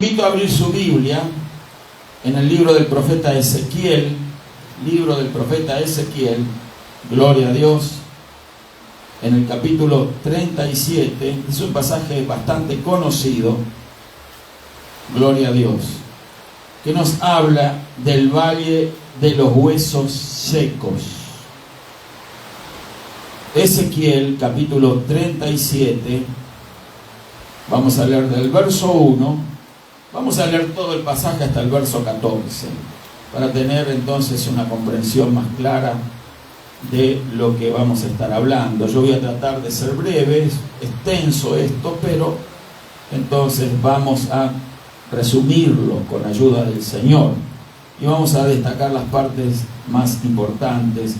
Invito a abrir su Biblia en el libro del profeta Ezequiel, gloria a Dios, en el capítulo 37, es un pasaje bastante conocido, gloria a Dios, que nos habla del valle de los huesos secos. Ezequiel, capítulo 37, vamos a leer del verso 1. Vamos a leer todo el pasaje hasta el verso 14, para tener entonces una comprensión más clara de lo que vamos a estar hablando. Yo voy a tratar de ser breve, es extenso esto, pero entonces vamos a resumirlo con ayuda del Señor. Y vamos a destacar las partes más importantes,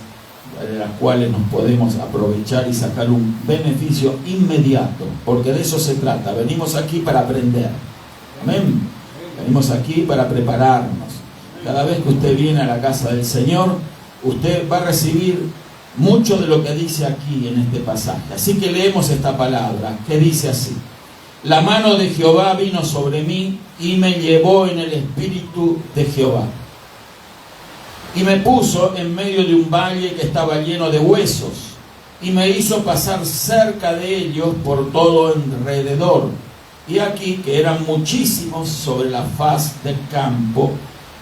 de las cuales nos podemos aprovechar y sacar un beneficio inmediato, porque de eso se trata. Venimos aquí para aprender. Amén. Venimos aquí para prepararnos. Cada vez que usted viene a la casa del Señor, usted va a recibir mucho de lo que dice aquí en este pasaje. Así que leemos esta palabra, que dice así: la mano de Jehová vino sobre mí y me llevó en el espíritu de Jehová. Y me puso en medio de un valle que estaba lleno de huesos, y me hizo pasar cerca de ellos por todo alrededor. Y aquí que eran muchísimos sobre la faz del campo,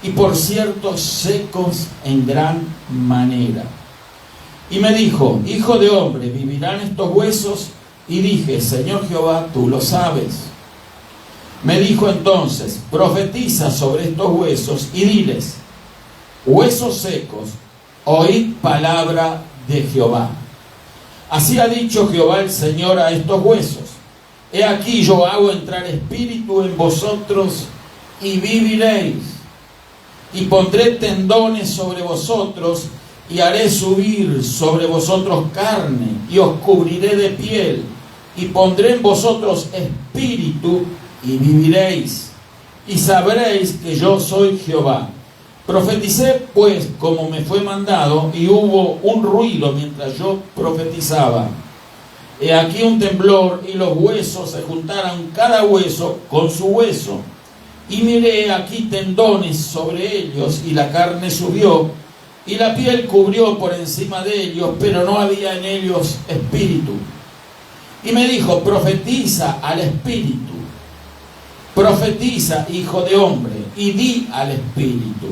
y por cierto secos en gran manera. Y me dijo: hijo de hombre, ¿vivirán estos huesos? Y dije: Señor Jehová, tú lo sabes. Me dijo entonces: profetiza sobre estos huesos y diles: huesos secos, oíd palabra de Jehová. Así ha dicho Jehová el Señor a estos huesos: he aquí yo hago entrar espíritu en vosotros y viviréis, y pondré tendones sobre vosotros, y haré subir sobre vosotros carne, y os cubriré de piel, y pondré en vosotros espíritu, y viviréis, y sabréis que yo soy Jehová. Profeticé pues como me fue mandado, y hubo un ruido mientras yo profetizaba. He aquí un temblor, y los huesos se juntaron cada hueso con su hueso. Y miré aquí tendones sobre ellos, y la carne subió, y la piel cubrió por encima de ellos, pero no había en ellos espíritu. Y me dijo: profetiza al espíritu, profetiza, hijo de hombre, y di al espíritu: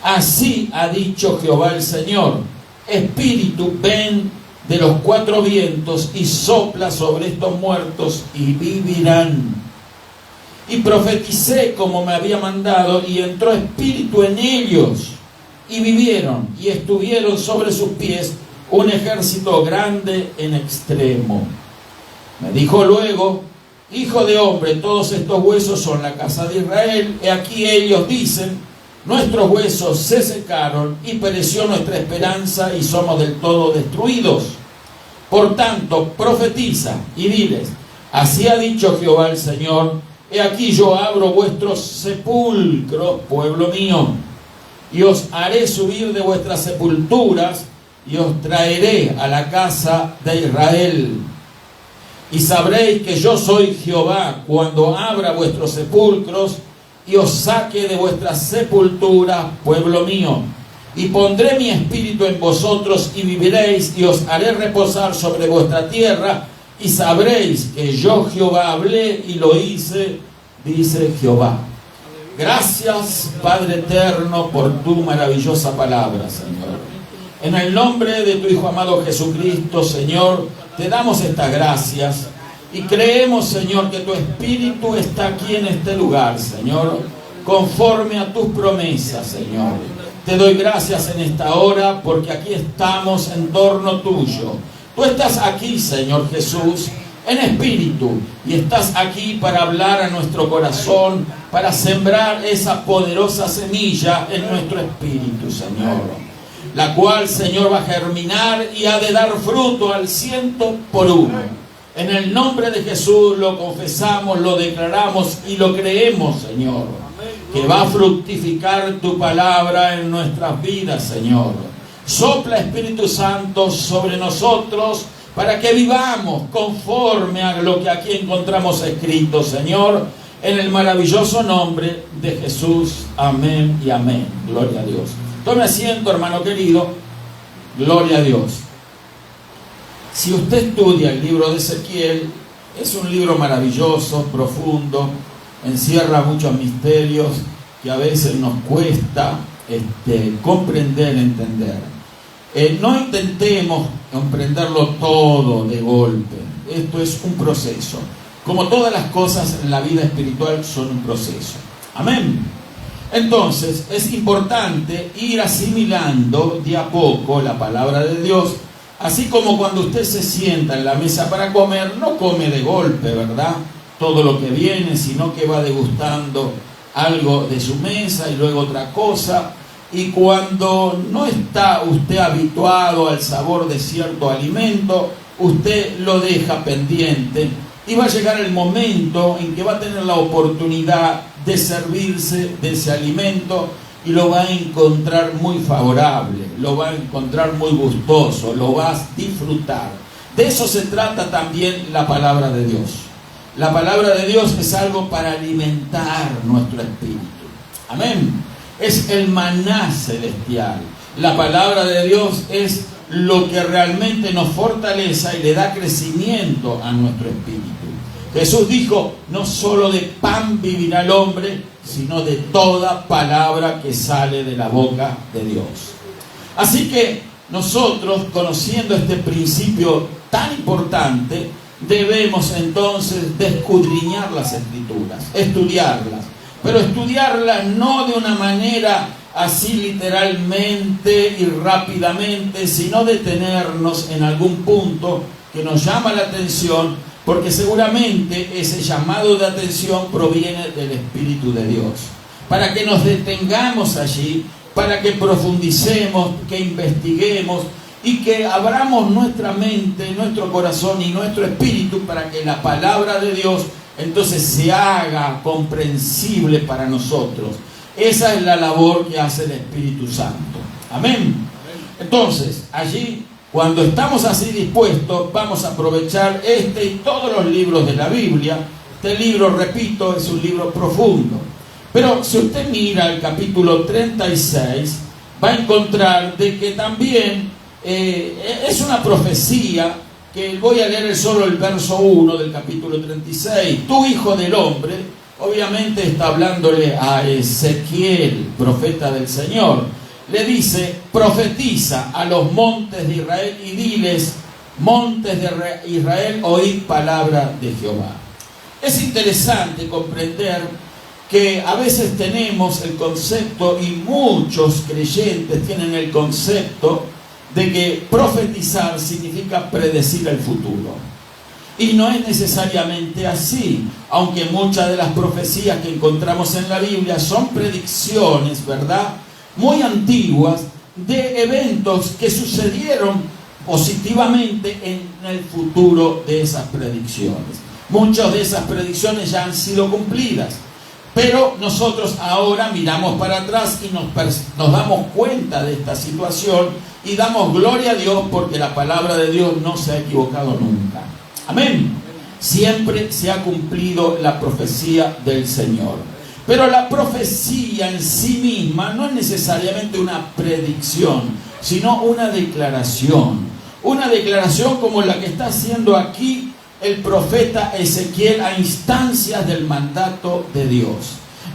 así ha dicho Jehová el Señor, espíritu, ven de los cuatro vientos y sopla sobre estos muertos y vivirán. Y profeticé como me había mandado, y entró espíritu en ellos, y vivieron, y estuvieron sobre sus pies un ejército grande en extremo. Me dijo luego: hijo de hombre, todos estos huesos son la casa de Israel. He aquí ellos dicen: nuestros huesos se secaron y pereció nuestra esperanza y somos del todo destruidos. Por tanto, profetiza y diles: así ha dicho Jehová el Señor: he aquí yo abro vuestros sepulcros, pueblo mío, y os haré subir de vuestras sepulturas, y os traeré a la casa de Israel. Y sabréis que yo soy Jehová cuando abra vuestros sepulcros, y os saque de vuestras sepulturas, pueblo mío. Y pondré mi espíritu en vosotros, y viviréis, y os haré reposar sobre vuestra tierra, y sabréis que yo Jehová hablé y lo hice, dice Jehová. Gracias, Padre eterno, por tu maravillosa palabra, Señor. En el nombre de tu Hijo amado Jesucristo, Señor, te damos estas gracias. Y creemos, Señor, que tu Espíritu está aquí en este lugar, Señor, conforme a tus promesas, Señor. Te doy gracias en esta hora porque aquí estamos en torno tuyo. Tú estás aquí, Señor Jesús, en espíritu, y estás aquí para hablar a nuestro corazón, para sembrar esa poderosa semilla en nuestro espíritu, Señor, la cual, Señor, va a germinar y ha de dar fruto al 100%. En el nombre de Jesús lo confesamos, lo declaramos y lo creemos, Señor, que va a fructificar tu palabra en nuestras vidas, Señor. Sopla, Espíritu Santo, sobre nosotros para que vivamos conforme a lo que aquí encontramos escrito, Señor, en el maravilloso nombre de Jesús. Amén y amén. Gloria a Dios. Tome asiento, hermano querido. Gloria a Dios. Si usted estudia el libro de Ezequiel, es un libro maravilloso, profundo, encierra muchos misterios que a veces nos cuesta comprender, entender. No intentemos comprenderlo todo de golpe. Esto es un proceso. Como todas las cosas en la vida espiritual son un proceso. Amén. Entonces es importante ir asimilando de a poco la palabra de Dios. Así como cuando usted se sienta en la mesa para comer, no come de golpe, ¿verdad? Todo lo que viene, sino que va degustando algo de su mesa y luego otra cosa. Y cuando no está usted habituado al sabor de cierto alimento, usted lo deja pendiente y va a llegar el momento en que va a tener la oportunidad de servirse de ese alimento y lo va a encontrar muy favorable, lo va a encontrar muy gustoso, lo va a disfrutar. De eso se trata también la palabra de Dios. La palabra de Dios es algo para alimentar nuestro espíritu. Amén. Es el maná celestial. La palabra de Dios es lo que realmente nos fortalece y le da crecimiento a nuestro espíritu. Jesús dijo, no solo de pan vivirá el hombre, sino de toda palabra que sale de la boca de Dios. Así que nosotros, conociendo este principio tan importante, debemos entonces de escudriñar las Escrituras, estudiarlas, pero estudiarlas no de una manera así literalmente y rápidamente, sino detenernos en algún punto que nos llama la atención, porque seguramente ese llamado de atención proviene del Espíritu de Dios, para que nos detengamos allí, para que profundicemos, que investiguemos y que abramos nuestra mente, nuestro corazón y nuestro espíritu para que la palabra de Dios entonces se haga comprensible para nosotros. Esa es la labor que hace el Espíritu Santo. Amén. Entonces, allí, cuando estamos así dispuestos, vamos a aprovechar este y todos los libros de la Biblia. Este libro, repito, es un libro profundo. Pero si usted mira el capítulo 36, va a encontrar de que también es una profecía, que voy a leer solo el verso 1 del capítulo 36. Tú, hijo del hombre, obviamente está hablándole a Ezequiel, profeta del Señor. Le dice, profetiza a los montes de Israel y diles, montes de Israel, oíd palabra de Jehová. Es interesante comprender que a veces tenemos el concepto, y muchos creyentes tienen el concepto, de que profetizar significa predecir el futuro. Y no es necesariamente así, aunque muchas de las profecías que encontramos en la Biblia son predicciones, ¿verdad?, muy antiguas, de eventos que sucedieron positivamente en el futuro de esas predicciones. Muchas de esas predicciones ya han sido cumplidas, pero nosotros ahora miramos para atrás y nos damos cuenta de esta situación y damos gloria a Dios porque la palabra de Dios no se ha equivocado nunca. Amén. Siempre se ha cumplido la profecía del Señor. Pero la profecía en sí misma no es necesariamente una predicción, sino una declaración. Una declaración como la que está haciendo aquí el profeta Ezequiel a instancias del mandato de Dios.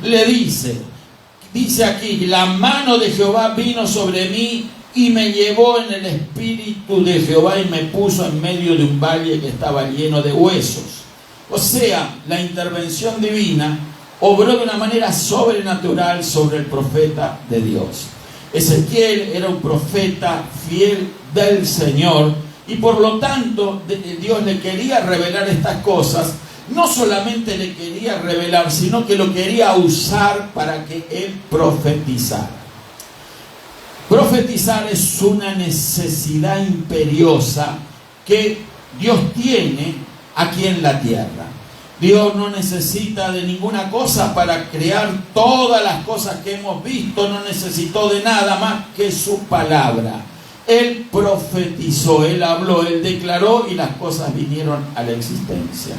Le dice aquí, la mano de Jehová vino sobre mí y me llevó en el espíritu de Jehová y me puso en medio de un valle que estaba lleno de huesos. O sea, la intervención divina obró de una manera sobrenatural sobre el profeta de Dios. Ezequiel era un profeta fiel del Señor y por lo tanto Dios le quería revelar estas cosas. No solamente le quería revelar, sino que lo quería usar para que él profetizara. Profetizar es una necesidad imperiosa que Dios tiene aquí en la tierra. Dios no necesita de ninguna cosa para crear todas las cosas que hemos visto, no necesitó de nada más que su palabra. Él profetizó, Él habló, Él declaró y las cosas vinieron a la existencia.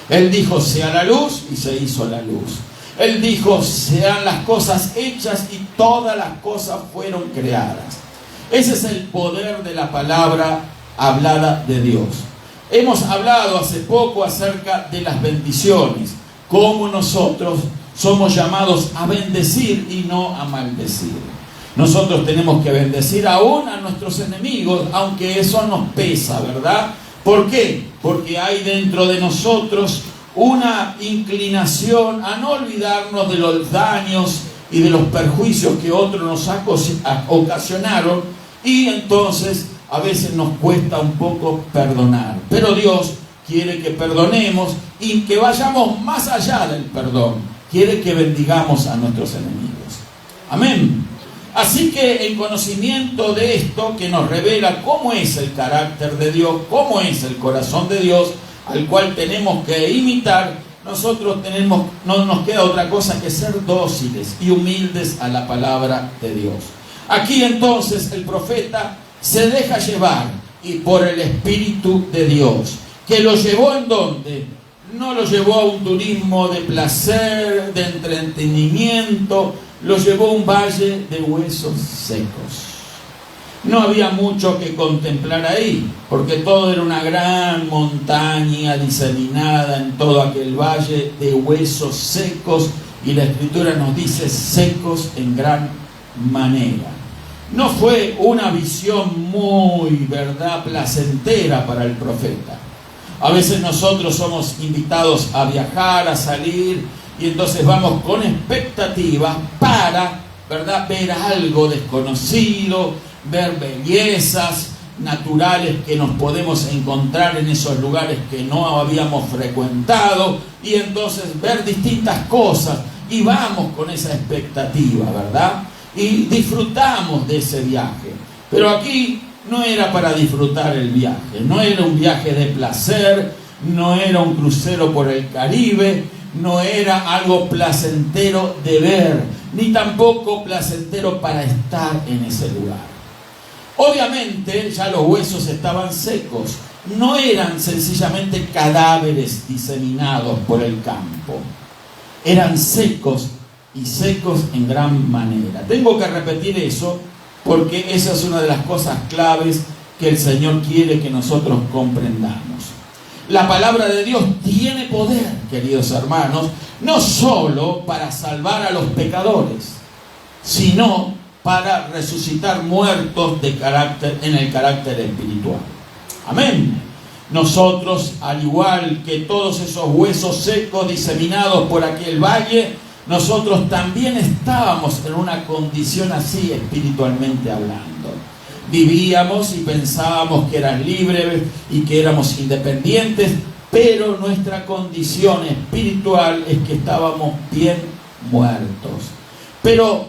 Él dijo, sea la luz, y se hizo la luz. Él dijo, sean las cosas hechas, y todas las cosas fueron creadas. Ese es el poder de la palabra hablada de Dios. Hemos hablado hace poco acerca de las bendiciones, cómo nosotros somos llamados a bendecir y no a maldecir. Nosotros tenemos que bendecir aún a nuestros enemigos, aunque eso nos pesa, ¿verdad? ¿Por qué? Porque hay dentro de nosotros una inclinación a no olvidarnos de los daños y de los perjuicios que otros nos ocasionaron, y entonces a veces nos cuesta un poco perdonar. Pero Dios quiere que perdonemos y que vayamos más allá del perdón. Quiere que bendigamos a nuestros enemigos. Amén. Así que en conocimiento de esto, que nos revela cómo es el carácter de Dios, cómo es el corazón de Dios, al cual tenemos que imitar, nosotros no nos queda otra cosa que ser dóciles y humildes a la palabra de Dios. Aquí entonces el profeta se deja llevar y por el Espíritu de Dios, que lo llevó ¿en dónde? No lo llevó a un turismo de placer, de entretenimiento, lo llevó a un valle de huesos secos. No había mucho que contemplar ahí, porque todo era una gran montaña diseminada en todo aquel valle de huesos secos, y la Escritura nos dice secos en gran manera. No fue una visión muy, ¿verdad?, placentera para el profeta. A veces nosotros somos invitados a viajar, a salir, y entonces vamos con expectativa para, ¿verdad?, ver algo desconocido, ver bellezas naturales que nos podemos encontrar en esos lugares que no habíamos frecuentado, y entonces ver distintas cosas, y vamos con esa expectativa, ¿verdad? Y disfrutamos de ese viaje. Pero aquí no era para disfrutar el viaje, no era un viaje de placer, no era un crucero por el Caribe, no era algo placentero de ver, ni tampoco placentero para estar en ese lugar. Obviamente ya los huesos estaban secos, no eran sencillamente cadáveres diseminados por el campo, eran secos, y secos en gran manera. Tengo que repetir eso porque esa es una de las cosas claves que el Señor quiere que nosotros comprendamos. La palabra de Dios tiene poder, queridos hermanos, no solo para salvar a los pecadores, sino para resucitar muertos en el carácter espiritual. Amén. Nosotros, al igual que todos esos huesos secos diseminados por aquel valle, nosotros también estábamos en una condición así espiritualmente hablando. Vivíamos y pensábamos que eran libres y que éramos independientes, pero nuestra condición espiritual es que estábamos bien muertos. Pero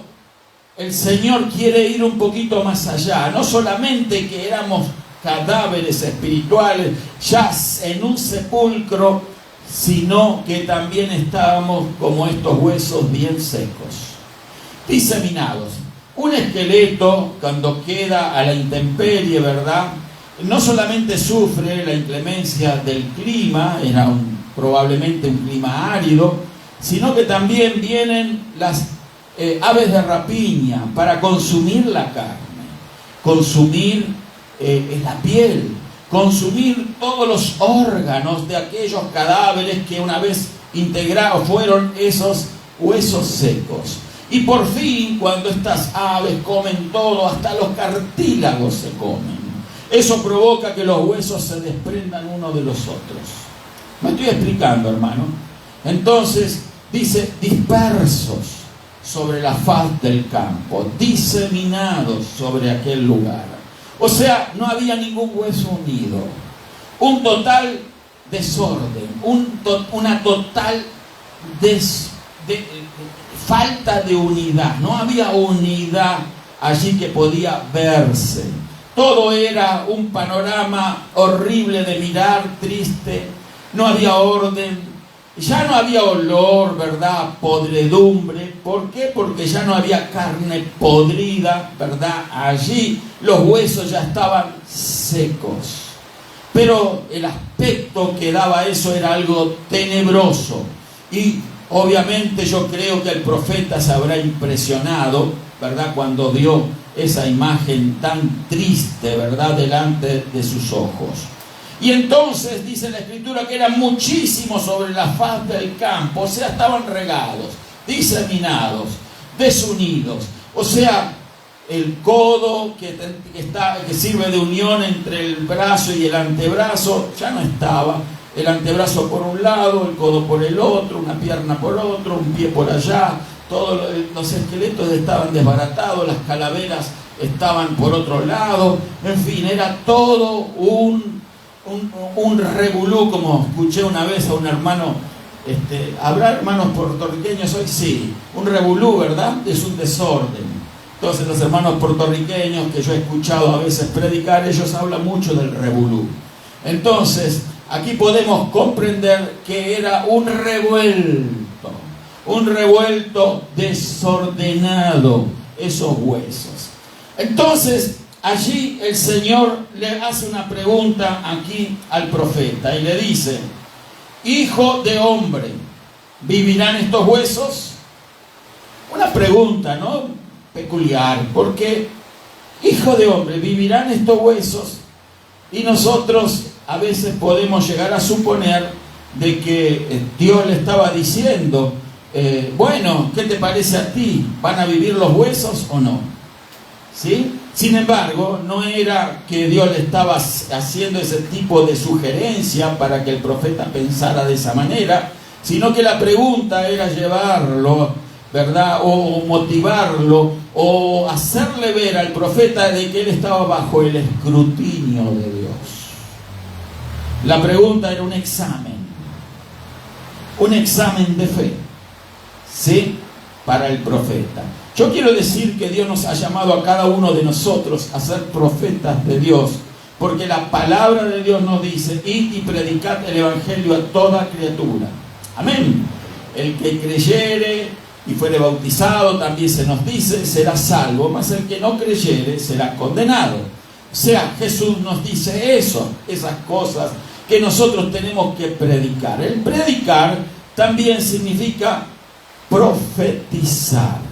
el Señor quiere ir un poquito más allá, no solamente que éramos cadáveres espirituales ya en un sepulcro, sino que también estábamos como estos huesos bien secos, diseminados. Un esqueleto, cuando queda a la intemperie, ¿verdad?, no solamente sufre la inclemencia del clima, era probablemente un clima árido, sino que también vienen las aves de rapiña para consumir la carne, consumir la piel, consumir todos los órganos de aquellos cadáveres que una vez integrados fueron esos huesos secos. Y por fin, cuando estas aves comen todo, hasta los cartílagos se comen. Eso provoca que los huesos se desprendan unos de los otros. ¿Me estoy explicando, hermano? Entonces, dice, dispersos sobre la faz del campo, diseminados sobre aquel lugar. O sea, no había ningún hueso unido. Un total desorden, una total falta de unidad. No había unidad allí que podía verse. Todo era un panorama horrible de mirar, triste. No había orden. Ya no había olor, ¿verdad?, podredumbre. ¿Por qué? Porque ya no había carne podrida, ¿verdad? Allí los huesos ya estaban secos. pero el aspecto que daba eso era algo tenebroso. Y obviamente yo creo que el profeta se habrá impresionado, ¿verdad?, cuando vio esa imagen tan triste, ¿verdad?, delante de sus ojos. Y entonces dice la Escritura que eran muchísimos sobre la faz del campo, o sea, estaban regados, diseminados, desunidos. O sea, el codo que sirve de unión entre el brazo y el antebrazo ya no estaba. El antebrazo por un lado, el codo por el otro, una pierna por otro, un pie por allá. Todos los esqueletos estaban desbaratados, las calaveras estaban por otro lado. En fin, era todo un revolú, como escuché una vez a un hermano. ¿Habrá hermanos puertorriqueños hoy? Sí, un revolú, ¿verdad? Es un desorden. Entonces los hermanos puertorriqueños que yo he escuchado a veces predicar, ellos hablan mucho del revolú. Entonces, aquí podemos comprender que era un revuelto desordenado, esos huesos. Entonces, allí el Señor le hace una pregunta aquí al profeta y le dice: hijo de hombre, ¿vivirán estos huesos? Una pregunta, ¿no?, peculiar, porque hijo de hombre, ¿vivirán estos huesos? Y nosotros a veces podemos llegar a suponer de que Dios le estaba diciendo, bueno, ¿qué te parece a ti? ¿Van a vivir los huesos o no? ¿Sí? Sin embargo, no era que Dios le estaba haciendo ese tipo de sugerencia para que el profeta pensara de esa manera, sino que la pregunta era llevarlo, ¿verdad?, o motivarlo, o hacerle ver al profeta de que él estaba bajo el escrutinio de Dios. La pregunta era un examen de fe, ¿sí?, para el profeta. Yo quiero decir que Dios nos ha llamado a cada uno de nosotros a ser profetas de Dios, porque la palabra de Dios nos dice: id y predicad el evangelio a toda criatura. Amén. El que creyere y fuere bautizado, también se nos dice, será salvo, mas el que no creyere será condenado. O sea, Jesús nos dice eso, esas cosas que nosotros tenemos que predicar. El predicar también significa profetizar.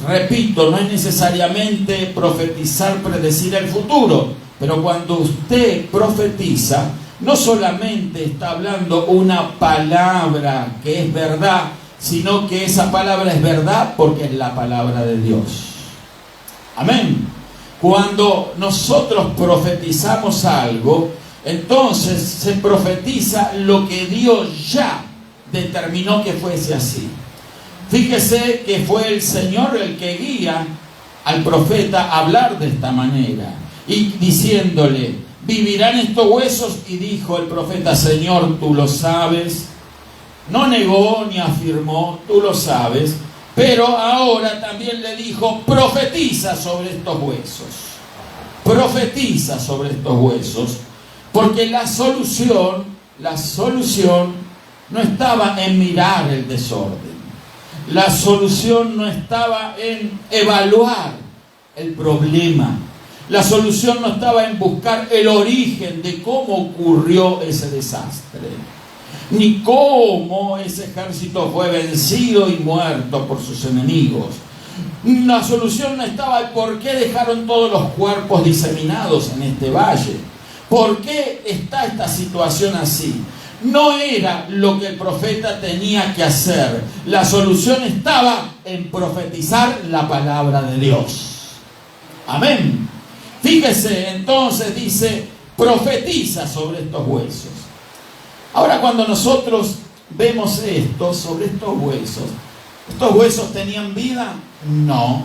Repito, no es necesariamente profetizar, predecir el futuro, pero cuando usted profetiza, no solamente está hablando una palabra que es verdad, sino que esa palabra es verdad porque es la palabra de Dios. Amén. Cuando nosotros profetizamos algo, entonces se profetiza lo que Dios ya determinó que fuese así. Fíjese que fue el Señor el que guía al profeta a hablar de esta manera y diciéndole: ¿vivirán estos huesos? Y dijo el profeta: Señor, tú lo sabes. No negó ni afirmó, tú lo sabes, pero ahora también le dijo: profetiza sobre estos huesos. Profetiza sobre estos huesos, porque la solución no estaba en mirar el desorden. La solución no estaba en evaluar el problema. La solución no estaba en buscar el origen de cómo ocurrió ese desastre, ni cómo ese ejército fue vencido y muerto por sus enemigos. La solución no estaba en por qué dejaron todos los cuerpos diseminados en este valle. ¿Por qué está esta situación así? No era lo que el profeta tenía que hacer. La solución estaba en profetizar la palabra de Dios. Amén. Fíjese, entonces dice: profetiza sobre estos huesos. Ahora, cuando nosotros vemos esto sobre ¿estos huesos tenían vida? No.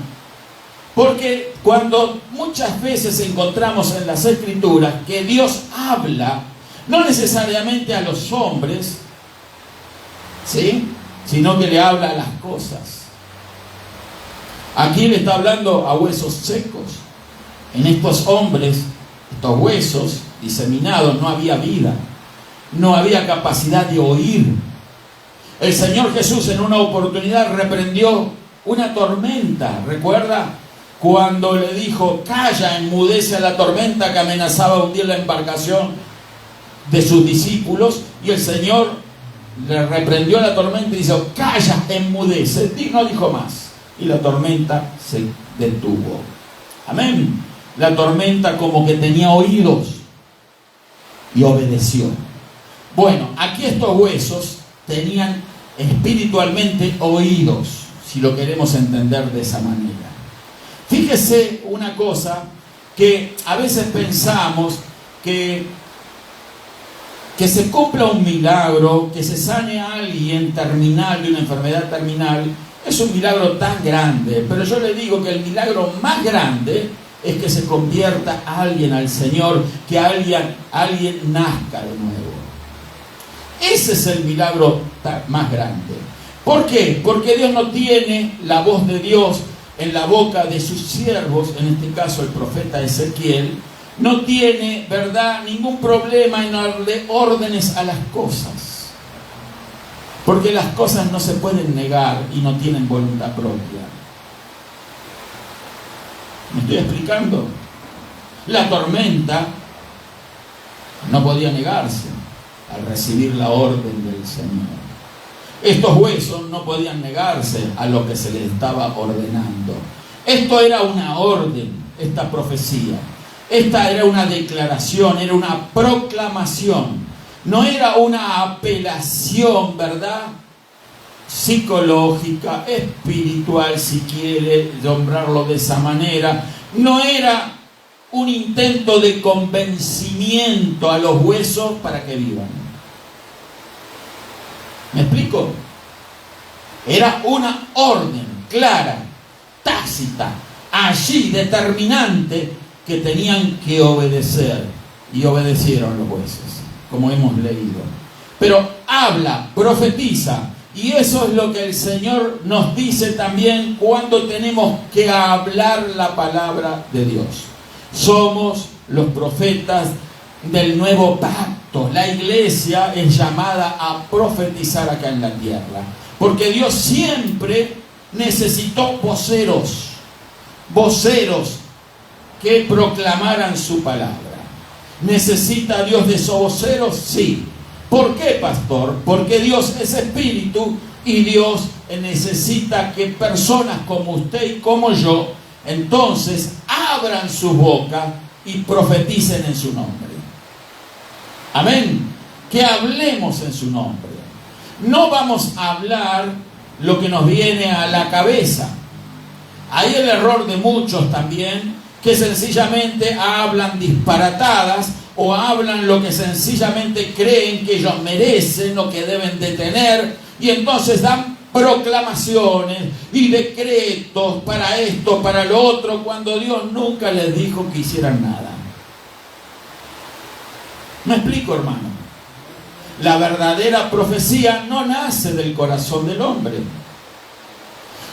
Porque cuando muchas veces encontramos en las Escrituras que Dios habla, no necesariamente a los hombres, ¿sí?, sino que le habla a las cosas. Aquí le está hablando a huesos secos. En estos hombres, estos huesos diseminados, no había vida. No había capacidad de oír. El Señor Jesús en una oportunidad reprendió una tormenta. ¿Recuerda? Cuando le dijo: calla, enmudece a la tormenta que amenazaba hundir la embarcación. de sus discípulos, y el Señor le reprendió a la tormenta y dijo: calla, enmudece. Y no dijo más, y la tormenta se detuvo. Amén. La tormenta como que tenía oídos y obedeció. Bueno, aquí estos huesos tenían espiritualmente oídos, si lo queremos entender de esa manera. Fíjese una cosa, que a veces pensamos que se cumpla un milagro, que se sane a alguien terminal de una enfermedad terminal, es un milagro tan grande. Pero yo le digo que el milagro más grande es que se convierta alguien al Señor, que alguien nazca de nuevo. Ese es el milagro más grande. ¿Por qué? Porque Dios no tiene la voz de Dios en la boca de sus siervos, en este caso el profeta Ezequiel. No tiene, ¿verdad?, ningún problema en darle órdenes a las cosas. Porque las cosas no se pueden negar y no tienen voluntad propia. ¿Me estoy explicando? La tormenta no podía negarse al recibir la orden del Señor. Estos huesos no podían negarse a lo que se les estaba ordenando. Esto era una orden, esta profecía. Esta era una declaración, era una proclamación. No era una apelación, ¿verdad?, psicológica, espiritual, si quiere nombrarlo de esa manera. No era un intento de convencimiento a los huesos para que vivan. ¿Me explico? Era una orden clara, tácita, allí determinante, que tenían que obedecer, y obedecieron los huesos, como hemos leído. Pero habla, profetiza, y eso es lo que el Señor nos dice también cuando tenemos que hablar la palabra de Dios. Somos los profetas del nuevo pacto. La iglesia es llamada a profetizar acá en la tierra, porque Dios siempre necesitó voceros que proclamaran su palabra. ¿Necesita Dios de esos voceros? Sí. ¿Por qué, pastor? Porque Dios es espíritu y Dios necesita que personas como usted y como yo entonces abran su boca y profeticen en su nombre. Amén. Que hablemos en su nombre. No vamos a hablar lo que nos viene a la cabeza. Hay el error de muchos también, que sencillamente hablan disparatadas o hablan lo que sencillamente creen que ellos merecen o que deben de tener, y entonces dan proclamaciones y decretos para esto, para lo otro, cuando Dios nunca les dijo que hicieran nada. ¿Me explico, hermano? La verdadera profecía no nace del corazón del hombre.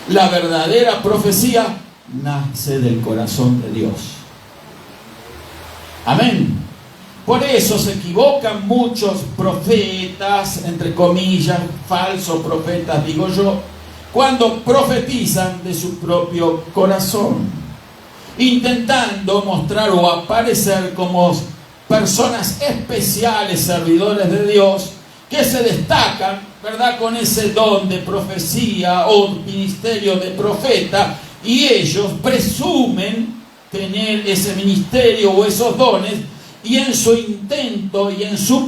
La verdadera profecía nace del corazón de Dios. Amén. Por eso se equivocan muchos profetas, entre comillas, falsos profetas, digo yo, cuando profetizan de su propio corazón, intentando mostrar o aparecer como personas especiales, servidores de Dios, que se destacan, ¿verdad?, con ese don de profecía o ministerio de profeta, y ellos presumen tener ese ministerio o esos dones, y en su intento y en su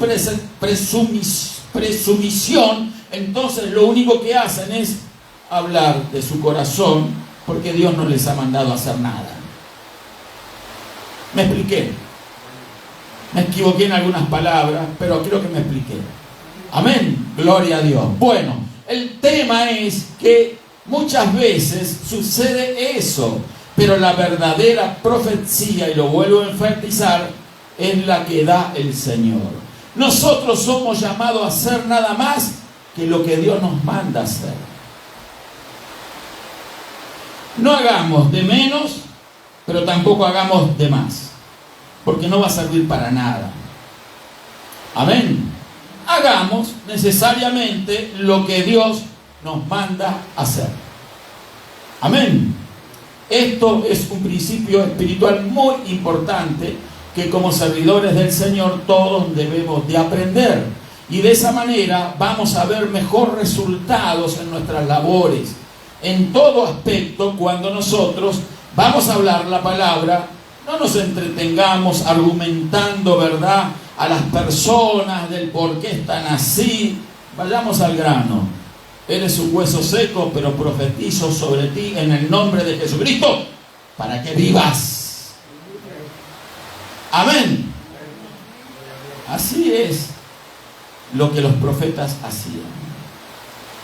presumición, entonces lo único que hacen es hablar de su corazón, porque Dios no les ha mandado a hacer nada. ¿Me expliqué? Me equivoqué en algunas palabras, pero creo que me expliqué. Amén, gloria a Dios. Bueno, el tema es que muchas veces sucede eso, pero la verdadera profecía, y lo vuelvo a enfatizar, es la que da el Señor. Nosotros somos llamados a hacer nada más que lo que Dios nos manda hacer. No hagamos de menos, pero tampoco hagamos de más, porque no va a servir para nada. Amén. Hagamos necesariamente lo que Dios nos manda hacer. Amén. Esto es un principio espiritual muy importante que como servidores del Señor todos debemos de aprender. Y de esa manera vamos a ver mejor resultados en nuestras labores, en todo aspecto. Cuando nosotros vamos a hablar la palabra, no nos entretengamos argumentando, ¿verdad?, a las personas del por qué están así. Vayamos al grano. Eres un hueso seco, pero profetizo sobre ti en el nombre de Jesucristo, para que vivas. Amén. Así es lo que los profetas hacían.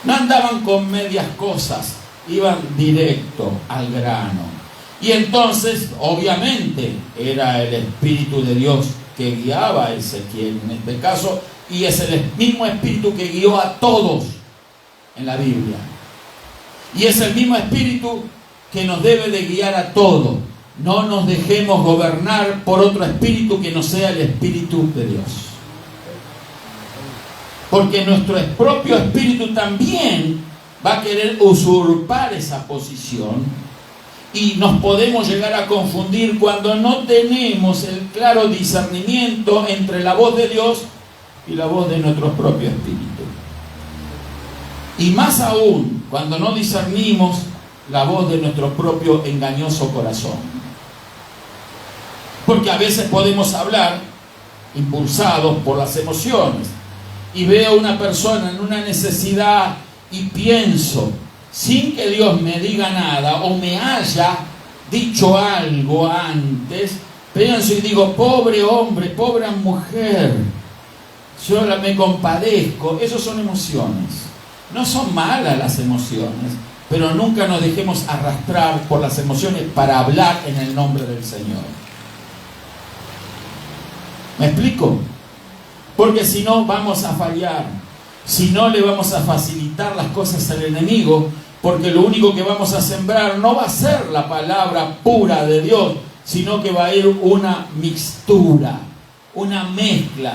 No andaban con medias cosas, iban directo al grano. Y entonces, obviamente, era el Espíritu de Dios que guiaba a Ezequiel en este caso, y es el mismo Espíritu que guió a todos en la Biblia. Y es el mismo Espíritu que nos debe de guiar a todos. No nos dejemos gobernar por otro espíritu que no sea el Espíritu de Dios. Porque nuestro propio espíritu también va a querer usurpar esa posición. Y nos podemos llegar a confundir cuando no tenemos el claro discernimiento entre la voz de Dios y la voz de nuestro propio espíritu. Y más aún cuando no discernimos la voz de nuestro propio engañoso corazón. Porque a veces podemos hablar impulsados por las emociones. Y veo a una persona en una necesidad y pienso, sin que Dios me diga nada o me haya dicho algo antes, pienso y digo, pobre hombre, pobre mujer, yo me compadezco. Esas son emociones. No son malas las emociones, pero nunca nos dejemos arrastrar por las emociones para hablar en el nombre del Señor. ¿Me explico? Porque si no vamos a fallar, si no le vamos a facilitar las cosas al enemigo, porque lo único que vamos a sembrar no va a ser la palabra pura de Dios, sino que va a ir una mixtura, una mezcla,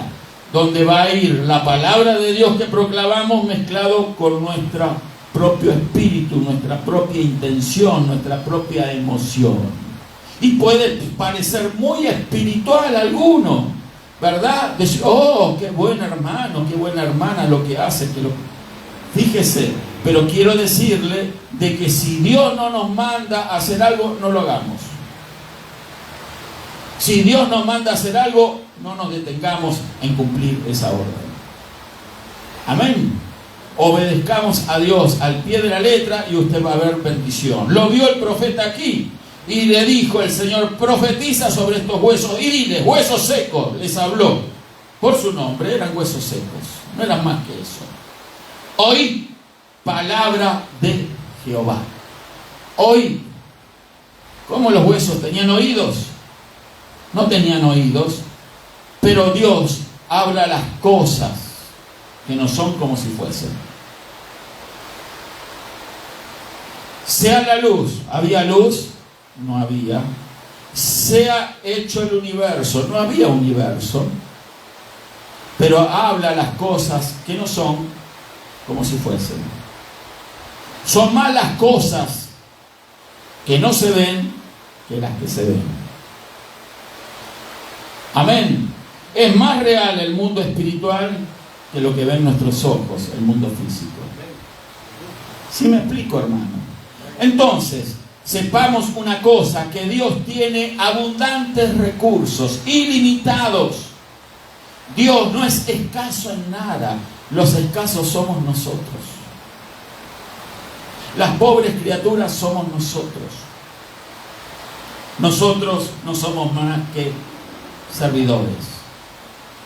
donde va a ir la palabra de Dios que proclamamos mezclado con nuestro propio espíritu, nuestra propia intención, nuestra propia emoción. Y puede parecer muy espiritual a alguno, ¿verdad? Decir, oh, qué buen hermano, qué buena hermana lo que hace. Fíjese, pero quiero decirle de que si Dios no nos manda a hacer algo, no lo hagamos. Si Dios nos manda a hacer algo, no nos detengamos en cumplir esa orden. Amén. Obedezcamos a Dios al pie de la letra y usted va a ver bendición. Lo vio el profeta aquí y le dijo el Señor, profetiza sobre estos huesos y diles, huesos secos, les habló por su nombre, eran huesos secos, no eran más que eso. Hoy, palabra de Jehová. Hoy, ¿cómo los huesos tenían oídos? No tenían oídos, pero Dios habla las cosas que no son como si fuesen. Sea la luz, ¿había luz? No había. Sea hecho el universo, no había universo, pero habla las cosas que no son como si fuesen. Son más las cosas que no se ven que las que se ven. Amén. Es más real el mundo espiritual que lo que ven nuestros ojos, el mundo físico. ¿Sí me explico, hermano? Entonces, sepamos una cosa, que Dios tiene abundantes recursos, ilimitados. Dios no es escaso en nada, los escasos somos nosotros. Las pobres criaturas somos nosotros. Nosotros no somos más que servidores,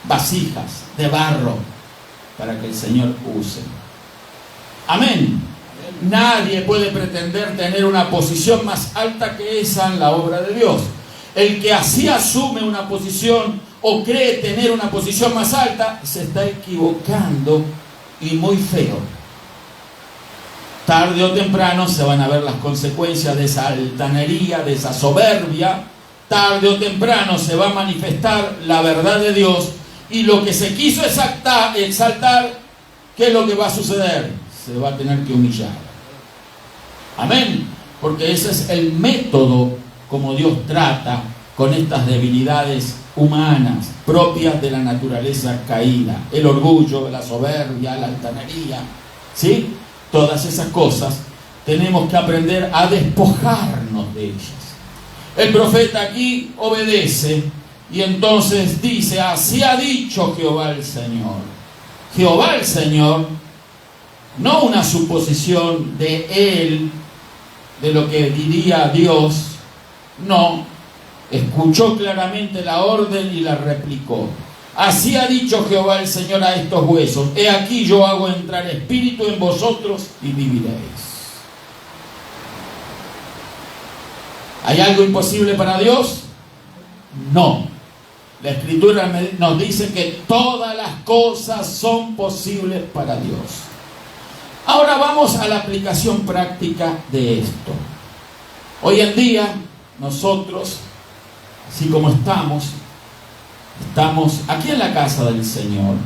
vasijas de barro para que el Señor use. Amén. Nadie puede pretender tener una posición más alta que esa en la obra de Dios. El que así asume una posición o cree tener una posición más alta, se está equivocando y muy feo. Tarde o temprano se van a ver las consecuencias de esa altanería, de esa soberbia. Tarde o temprano se va a manifestar la verdad de Dios y lo que se quiso exaltar, ¿qué es lo que va a suceder? Se va a tener que humillar. Amén. Porque ese es el método como Dios trata con estas debilidades humanas, propias de la naturaleza caída, el orgullo, la soberbia, la altanería, ¿sí? Todas esas cosas tenemos que aprender a despojarnos de ellas. El profeta aquí obedece y entonces dice: así ha dicho Jehová el Señor. Jehová el Señor, no una suposición de él, de lo que diría Dios, no, escuchó claramente la orden y la replicó. Así ha dicho Jehová el Señor a estos huesos: he aquí yo hago entrar espíritu en vosotros y viviréis. ¿Hay algo imposible para Dios? No. La Escritura nos dice que todas las cosas son posibles para Dios. Ahora vamos a la aplicación práctica de esto. Hoy en día nosotros, así como estamos aquí en la casa del Señor.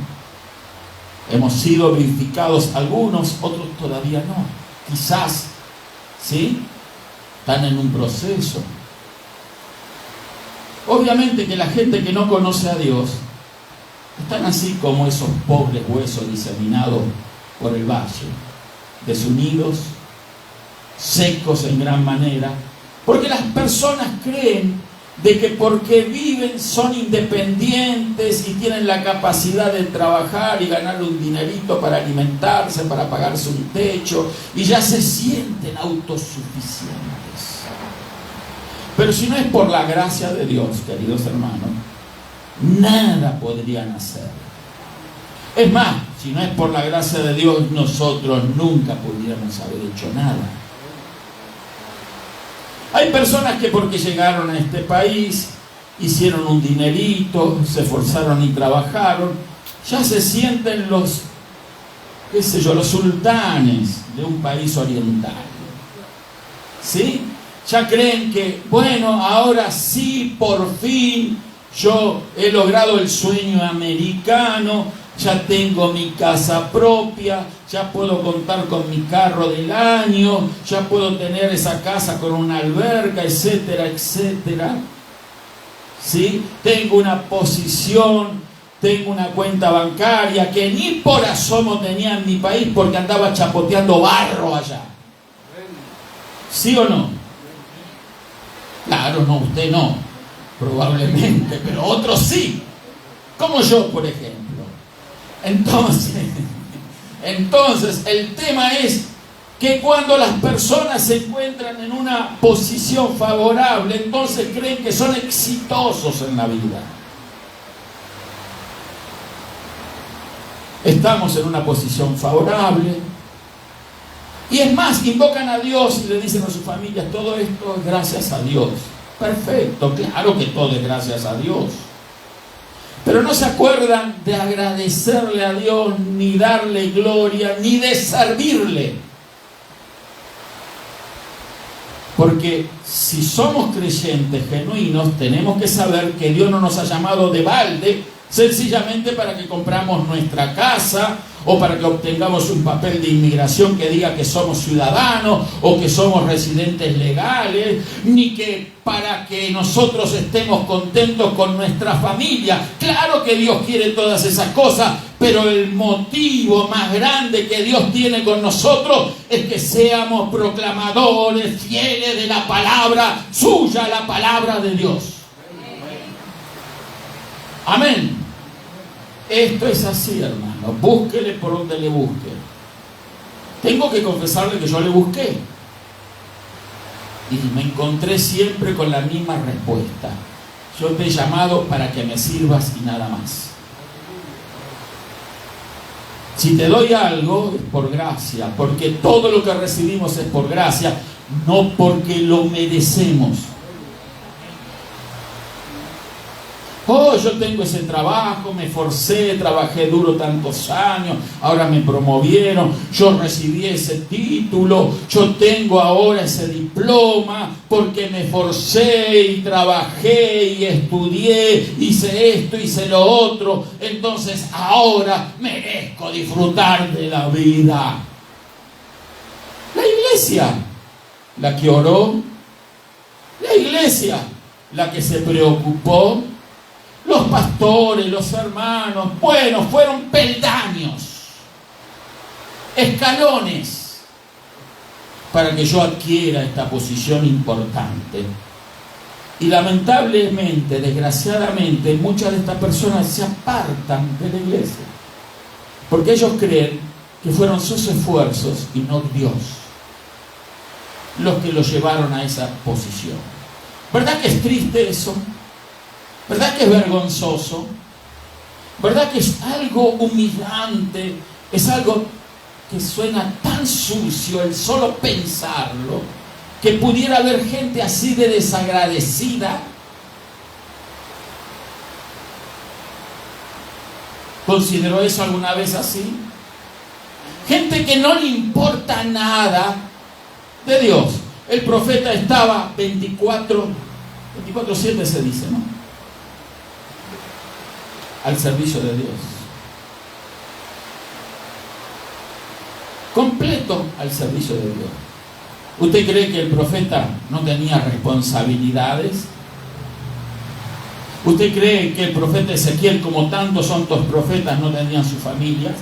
Hemos sido vivificados algunos, otros todavía no. Quizás, ¿sí? Están en un proceso. Obviamente que la gente que no conoce a Dios están así como esos pobres huesos diseminados por el valle, desunidos, secos en gran manera, porque las personas creen de que porque viven son independientes y tienen la capacidad de trabajar y ganar un dinerito para alimentarse, para pagarse un techo, y ya se sienten autosuficientes. Pero si no es por la gracia de Dios, queridos hermanos, nada podrían hacer. Es más, si no es por la gracia de Dios, nosotros nunca pudiéramos haber hecho nada. Hay personas que porque llegaron a este país, hicieron un dinerito, se esforzaron y trabajaron, ya se sienten los sultanes de un país oriental. ¿Sí? Ya creen que, bueno, ahora sí, por fin, yo he logrado el sueño americano, ya tengo mi casa propia, ya puedo contar con mi carro del año, ya puedo tener esa casa con una alberca, etcétera, etcétera. ¿Sí? Tengo una posición, tengo una cuenta bancaria que ni por asomo tenía en mi país porque andaba chapoteando barro allá. ¿Sí o no? Claro, no, usted no, probablemente, pero otros sí, como yo, por ejemplo. Entonces, el tema es que cuando las personas se encuentran en una posición favorable, entonces creen que son exitosos en la vida. Estamos en una posición favorable. Y es más, invocan a Dios y le dicen a sus familias: todo esto es gracias a Dios. Perfecto, claro que todo es gracias a Dios. Pero no se acuerdan de agradecerle a Dios, ni darle gloria, ni de servirle. Porque si somos creyentes genuinos, tenemos que saber que Dios no nos ha llamado de balde, sencillamente para que compramos nuestra casa, o para que obtengamos un papel de inmigración que diga que somos ciudadanos o que somos residentes legales, ni que para que nosotros estemos contentos con nuestra familia. Claro que Dios quiere todas esas cosas, pero el motivo más grande que Dios tiene con nosotros es que seamos proclamadores fieles de la palabra suya, la palabra de Dios. Amén. Esto es así, hermano. Búsquele por donde le busque. Tengo que confesarle que yo le busqué y me encontré siempre con la misma respuesta: yo te he llamado para que me sirvas y nada más. Si te doy algo es por gracia, porque todo lo que recibimos es por gracia, no porque lo merecemos. Oh, yo tengo ese trabajo, me esforcé, trabajé duro tantos años, ahora me promovieron, yo recibí ese título, yo tengo ahora ese diploma, porque me esforcé y trabajé y estudié, hice esto, hice lo otro, entonces ahora merezco disfrutar de la vida. La iglesia, la que oró, la iglesia, la que se preocupó, los pastores, los hermanos, bueno, fueron peldaños, escalones, para que yo adquiera esta posición importante. Y lamentablemente, desgraciadamente, muchas de estas personas se apartan de la iglesia, porque ellos creen que fueron sus esfuerzos y no Dios los que los llevaron a esa posición. ¿Verdad que es triste eso? ¿Verdad que es vergonzoso? ¿Verdad que es algo humillante? Es algo que suena tan sucio el solo pensarlo, que pudiera haber gente así de desagradecida. ¿Consideró eso alguna vez así? Gente que no le importa nada de Dios. El profeta estaba 24/7 se dice, ¿no? Al servicio de Dios. Completo al servicio de Dios. ¿Usted cree que el profeta no tenía responsabilidades? ¿Usted cree que el profeta Ezequiel, como tantos otros profetas, no tenían sus familias?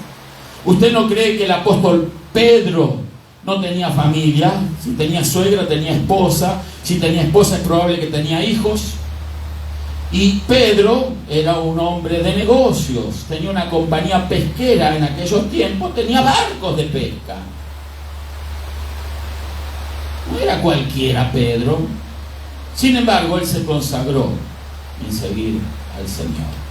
¿Usted no cree que el apóstol Pedro no tenía familia? Si tenía suegra, tenía esposa. Si tenía esposa, es probable que tenía hijos. Y Pedro era un hombre de negocios. Tenía una compañía pesquera en aquellos tiempos. Tenía barcos de pesca. No era cualquiera Pedro. Sin embargo, él se consagró en seguir al Señor.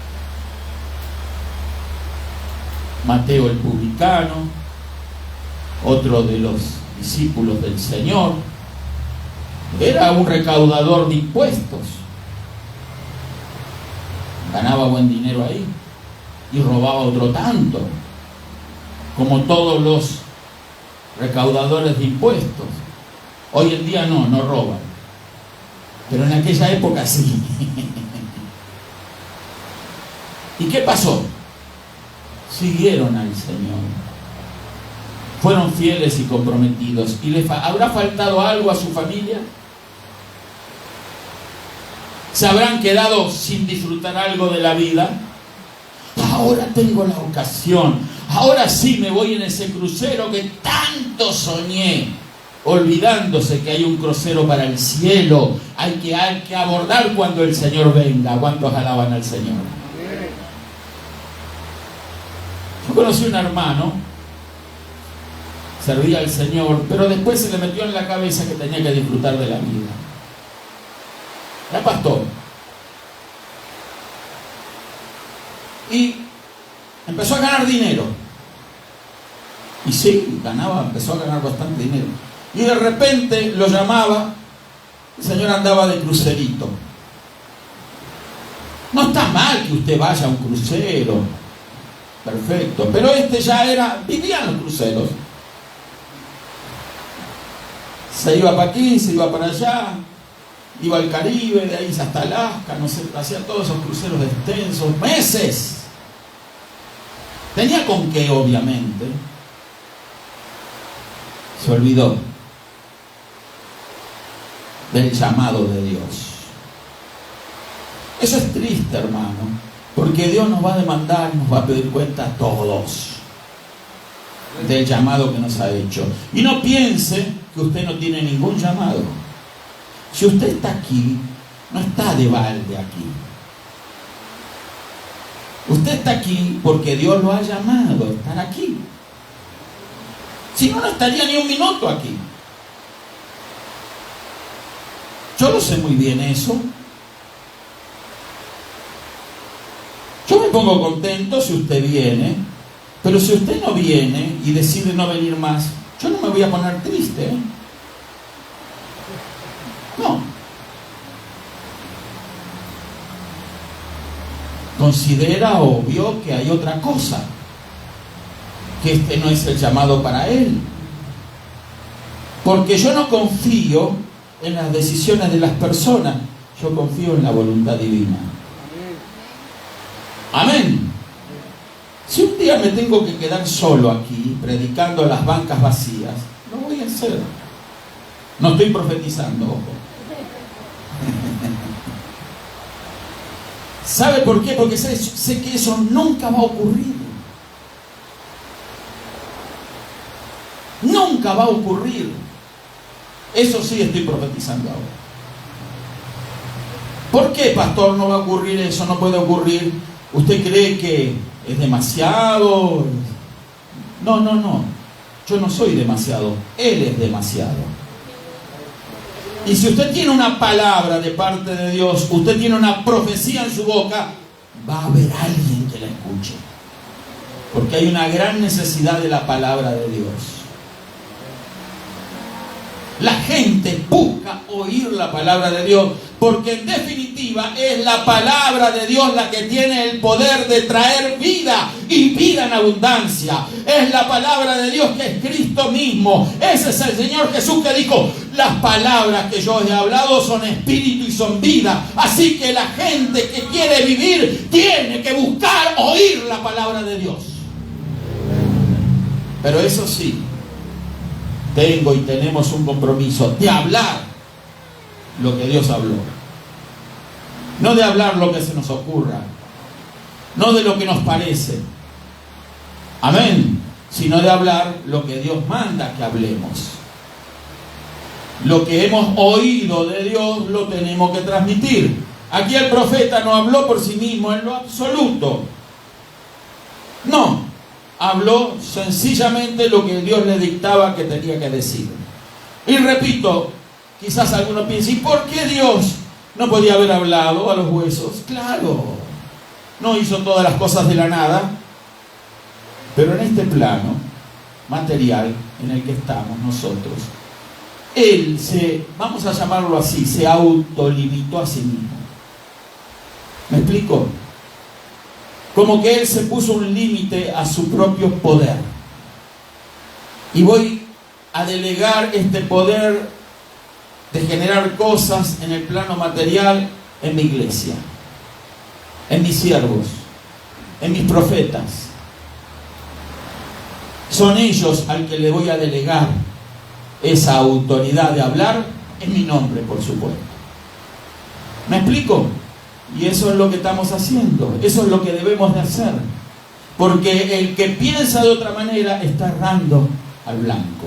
Mateo el publicano, otro de los discípulos del Señor, era un recaudador de impuestos. Ganaba buen dinero ahí y robaba otro tanto, como todos los recaudadores de impuestos. Hoy en día no roban, pero en aquella época sí. ¿Y qué pasó? Siguieron al Señor, fueron fieles y comprometidos. ¿Y habrá faltado algo a su familia? ¿Se habrán quedado sin disfrutar algo de la vida? Ahora tengo la ocasión, ahora sí me voy en ese crucero que tanto soñé, olvidándose que hay un crucero para el cielo. Hay que abordar cuando el Señor venga. ¿Cuántos alaban al Señor? Yo conocí un hermano, servía al Señor, pero después se le metió en la cabeza que tenía que disfrutar de la vida. Era pastor. Y empezó a ganar dinero. Y sí, empezó a ganar bastante dinero. Y de repente lo llamaba, el Señor andaba de crucerito. No está mal que usted vaya a un crucero, perfecto, pero vivía en los cruceros. Se iba para aquí, se iba para allá, iba al Caribe, de ahí hasta Alaska, no sé, hacía todos esos cruceros extensos, meses. Tenía con qué, obviamente. Se olvidó del llamado de Dios. Eso es triste, hermano, porque Dios nos va a demandar, nos va a pedir cuenta a todos del llamado que nos ha hecho. Y no piense que usted no tiene ningún llamado. Si usted está aquí, no está de balde aquí. Usted está aquí porque Dios lo ha llamado a estar aquí. Si no, no estaría ni un minuto aquí. Yo lo sé muy bien eso. Yo me pongo contento si usted viene, pero si usted no viene y decide no venir más, yo no me voy a poner triste, ¿eh? No. Considera o vio que hay otra cosa, que este no es el llamado para él. Porque yo no confío en las decisiones de las personas, yo confío en la voluntad divina. Amén. Si un día me tengo que quedar solo aquí, predicando a las bancas vacías, lo voy a hacer. No estoy profetizando, ojo. ¿Sabe por qué? Porque sé que eso nunca va a ocurrir. Nunca va a ocurrir. Eso sí estoy profetizando ahora. ¿Por qué, pastor, no va a ocurrir eso? No puede ocurrir. ¿Usted cree que es demasiado? No. Yo no soy demasiado. Él es demasiado. Y si usted tiene una palabra de parte de Dios, usted tiene una profecía en su boca, va a haber alguien que la escuche. Porque hay una gran necesidad de la palabra de Dios. La gente busca oír la palabra de Dios, porque en definitiva es la palabra de Dios la que tiene el poder de traer vida y vida en abundancia. Es la palabra de Dios que es Cristo mismo. Ese es el Señor Jesús que dijo: las palabras que yo os he hablado son espíritu y son vida. Así que la gente que quiere vivir tiene que buscar oír la palabra de Dios. Pero eso sí, tengo y tenemos un compromiso de hablar lo que Dios habló. No de hablar lo que se nos ocurra, no de lo que nos parece, amén, sino de hablar lo que Dios manda que hablemos. Lo que hemos oído de Dios lo tenemos que transmitir. Aquí el profeta no habló por sí mismo en lo absoluto. No, habló sencillamente lo que Dios le dictaba que tenía que decir. Y repito, quizás alguno piense: ¿y por qué Dios no podía haber hablado a los huesos? Claro, no hizo todas las cosas de la nada, pero en este plano material en el que estamos nosotros, Él vamos a llamarlo así, se autolimitó a sí mismo. ¿Me explico? Como que Él se puso un límite a su propio poder. Y voy a delegar este poder de generar cosas en el plano material en mi iglesia, en mis siervos, en mis profetas. Son ellos al que le voy a delegar esa autoridad de hablar en mi nombre, por supuesto. ¿Me explico? Y eso es lo que estamos haciendo, eso es lo que debemos de hacer, porque el que piensa de otra manera está errando al blanco.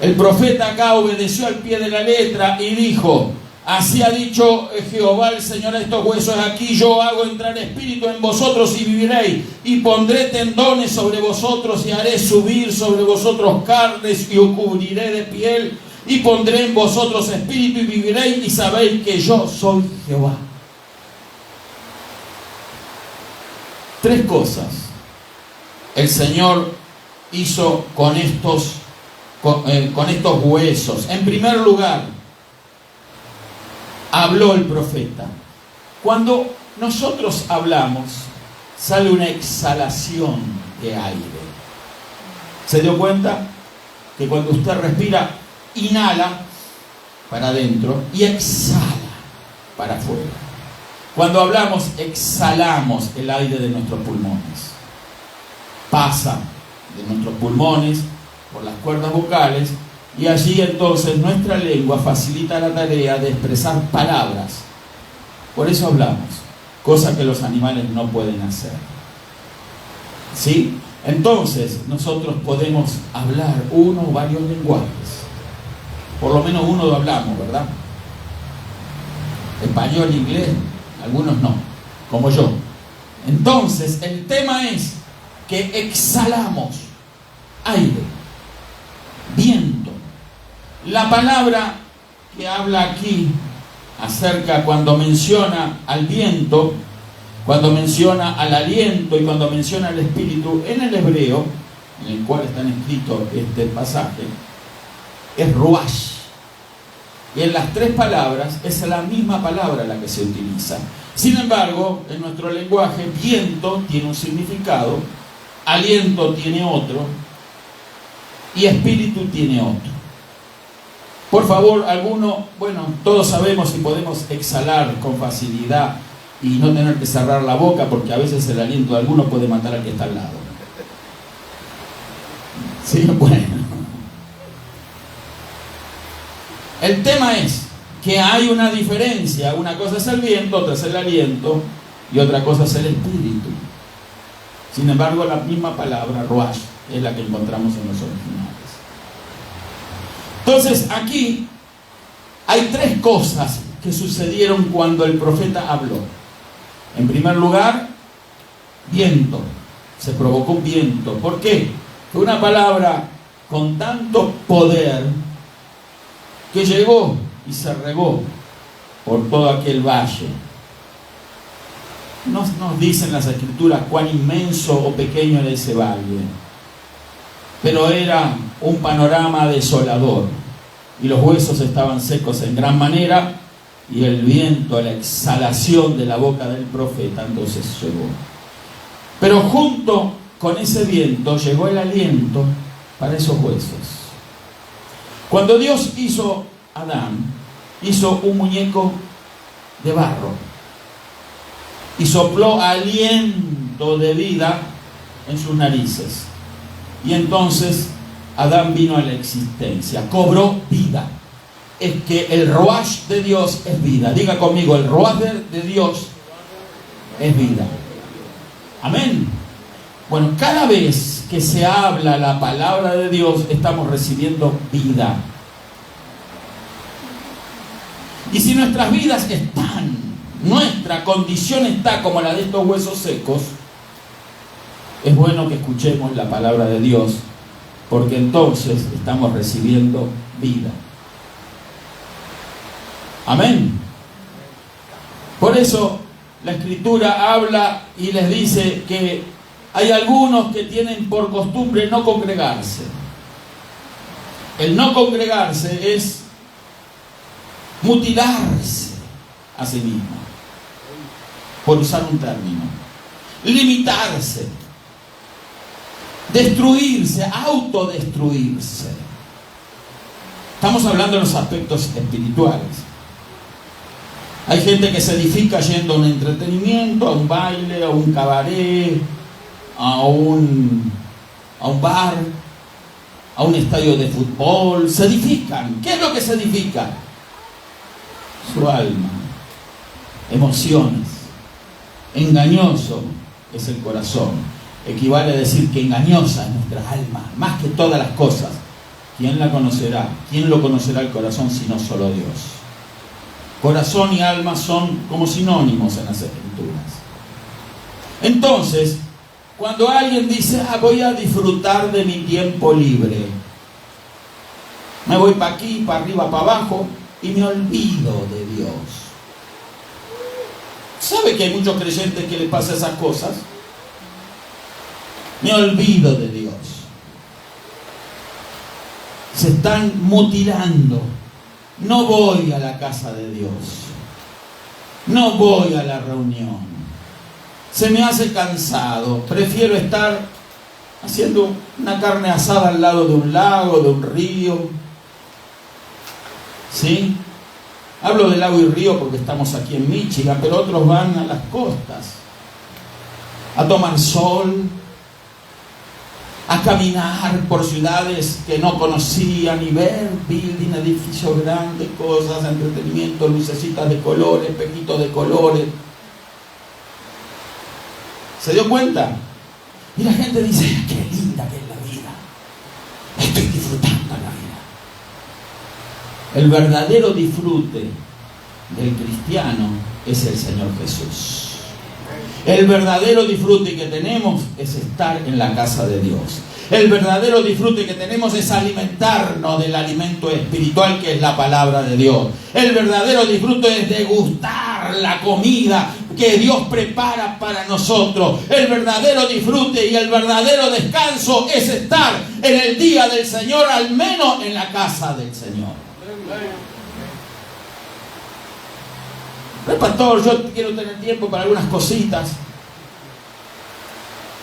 El profeta acá obedeció al pie de la letra y dijo: así ha dicho Jehová el Señor a estos huesos: aquí yo hago entrar espíritu en vosotros y viviréis, y pondré tendones sobre vosotros y haré subir sobre vosotros carnes y os cubriré de piel, y pondré en vosotros espíritu y viviréis, y sabéis que yo soy Jehová. Tres cosas el Señor hizo con estos huesos. En primer lugar, habló el profeta. Cuando nosotros hablamos, sale una exhalación de aire. ¿Se dio cuenta? Que cuando usted respira, inhala para adentro y exhala para afuera. Cuando hablamos, exhalamos el aire de nuestros pulmones. Pasa de nuestros pulmones por las cuerdas vocales, y allí entonces nuestra lengua facilita la tarea de expresar palabras. Por eso hablamos, cosa que los animales no pueden hacer. ¿Sí? Entonces nosotros podemos hablar uno o varios lenguajes. Por lo menos uno lo hablamos, ¿verdad? Español, inglés, algunos no, como yo. Entonces el tema es que exhalamos aire, viento. La palabra que habla aquí acerca, cuando menciona al viento, cuando menciona al aliento y cuando menciona al espíritu, en el hebreo, en el cual está escrito este pasaje, es ruach. Y en las tres palabras es la misma palabra la que se utiliza. Sin embargo, en nuestro lenguaje, viento tiene un significado, aliento tiene otro y espíritu tiene otro. Por favor, todos sabemos si podemos exhalar con facilidad y no tener que cerrar la boca, porque a veces el aliento de alguno puede matar al que está al lado. Sí, bueno. El tema es que hay una diferencia. Una cosa es el viento, otra es el aliento, y otra cosa es el espíritu. Sin embargo, la misma palabra, Ruach, es la que encontramos en los originales. Entonces, aquí hay tres cosas que sucedieron cuando el profeta habló. En primer lugar, viento. Se provocó un viento. ¿Por qué? Fue una palabra con tanto poder que llegó y se regó por todo aquel valle. No nos dicen las escrituras cuán inmenso o pequeño era ese valle, pero era un panorama desolador y los huesos estaban secos en gran manera, y el viento, la exhalación de la boca del profeta entonces llegó. Pero junto con ese viento llegó el aliento para esos huesos. Cuando Dios hizo a Adán, hizo un muñeco de barro y sopló aliento de vida en sus narices, y entonces Adán vino a la existencia, cobró vida. Es que el Ruach de Dios es vida. Diga conmigo, el Ruach de Dios es vida. Amén. Bueno, cada vez que se habla la palabra de Dios, estamos recibiendo vida. Y si nuestras vidas están, nuestra condición está como la de estos huesos secos, es bueno que escuchemos la palabra de Dios, porque entonces estamos recibiendo vida. Amén. Por eso la Escritura habla y les dice que hay algunos que tienen por costumbre no congregarse. El no congregarse es mutilarse a sí mismo, por usar un término. Limitarse, destruirse, autodestruirse. Estamos hablando de los aspectos espirituales. Hay gente que se edifica yendo a un entretenimiento, a un baile, a un cabaret, a un bar, a un estadio de fútbol. Se edifican. ¿Qué es lo que se edifica? Su alma, emociones. Engañoso es el corazón. Equivale a decir que engañosa es nuestra alma, más que todas las cosas. ¿Quién la conocerá? ¿Quién lo conocerá el corazón sino solo Dios? Corazón y alma son como sinónimos en las Escrituras. Entonces, cuando alguien dice, voy a disfrutar de mi tiempo libre, me voy para aquí, para arriba, para abajo, y me olvido de Dios. ¿Sabe que hay muchos creyentes que les pasa esas cosas? Me olvido de Dios. Se están mutilando. No voy a la casa de Dios. No voy a la reunión. Se me hace cansado. Prefiero estar haciendo una carne asada al lado de un lago, de un río. ¿Sí? Hablo de lago y río porque estamos aquí en Michigan, pero otros van a las costas a tomar sol, a caminar por ciudades que no conocían y ver building, edificios grandes, cosas, entretenimiento, lucecitas de colores, espejitos de colores. ¿Se dio cuenta? Y la gente dice, qué linda que es la vida. Estoy disfrutando la vida. El verdadero disfrute del cristiano es el Señor Jesús. El verdadero disfrute que tenemos es estar en la casa de Dios. El verdadero disfrute que tenemos es alimentarnos del alimento espiritual que es la palabra de Dios. El verdadero disfrute es degustar la comida que Dios prepara para nosotros. El verdadero disfrute y el verdadero descanso es estar en el día del Señor, al menos en la casa del Señor. Pero pastor, yo quiero tener tiempo para algunas cositas.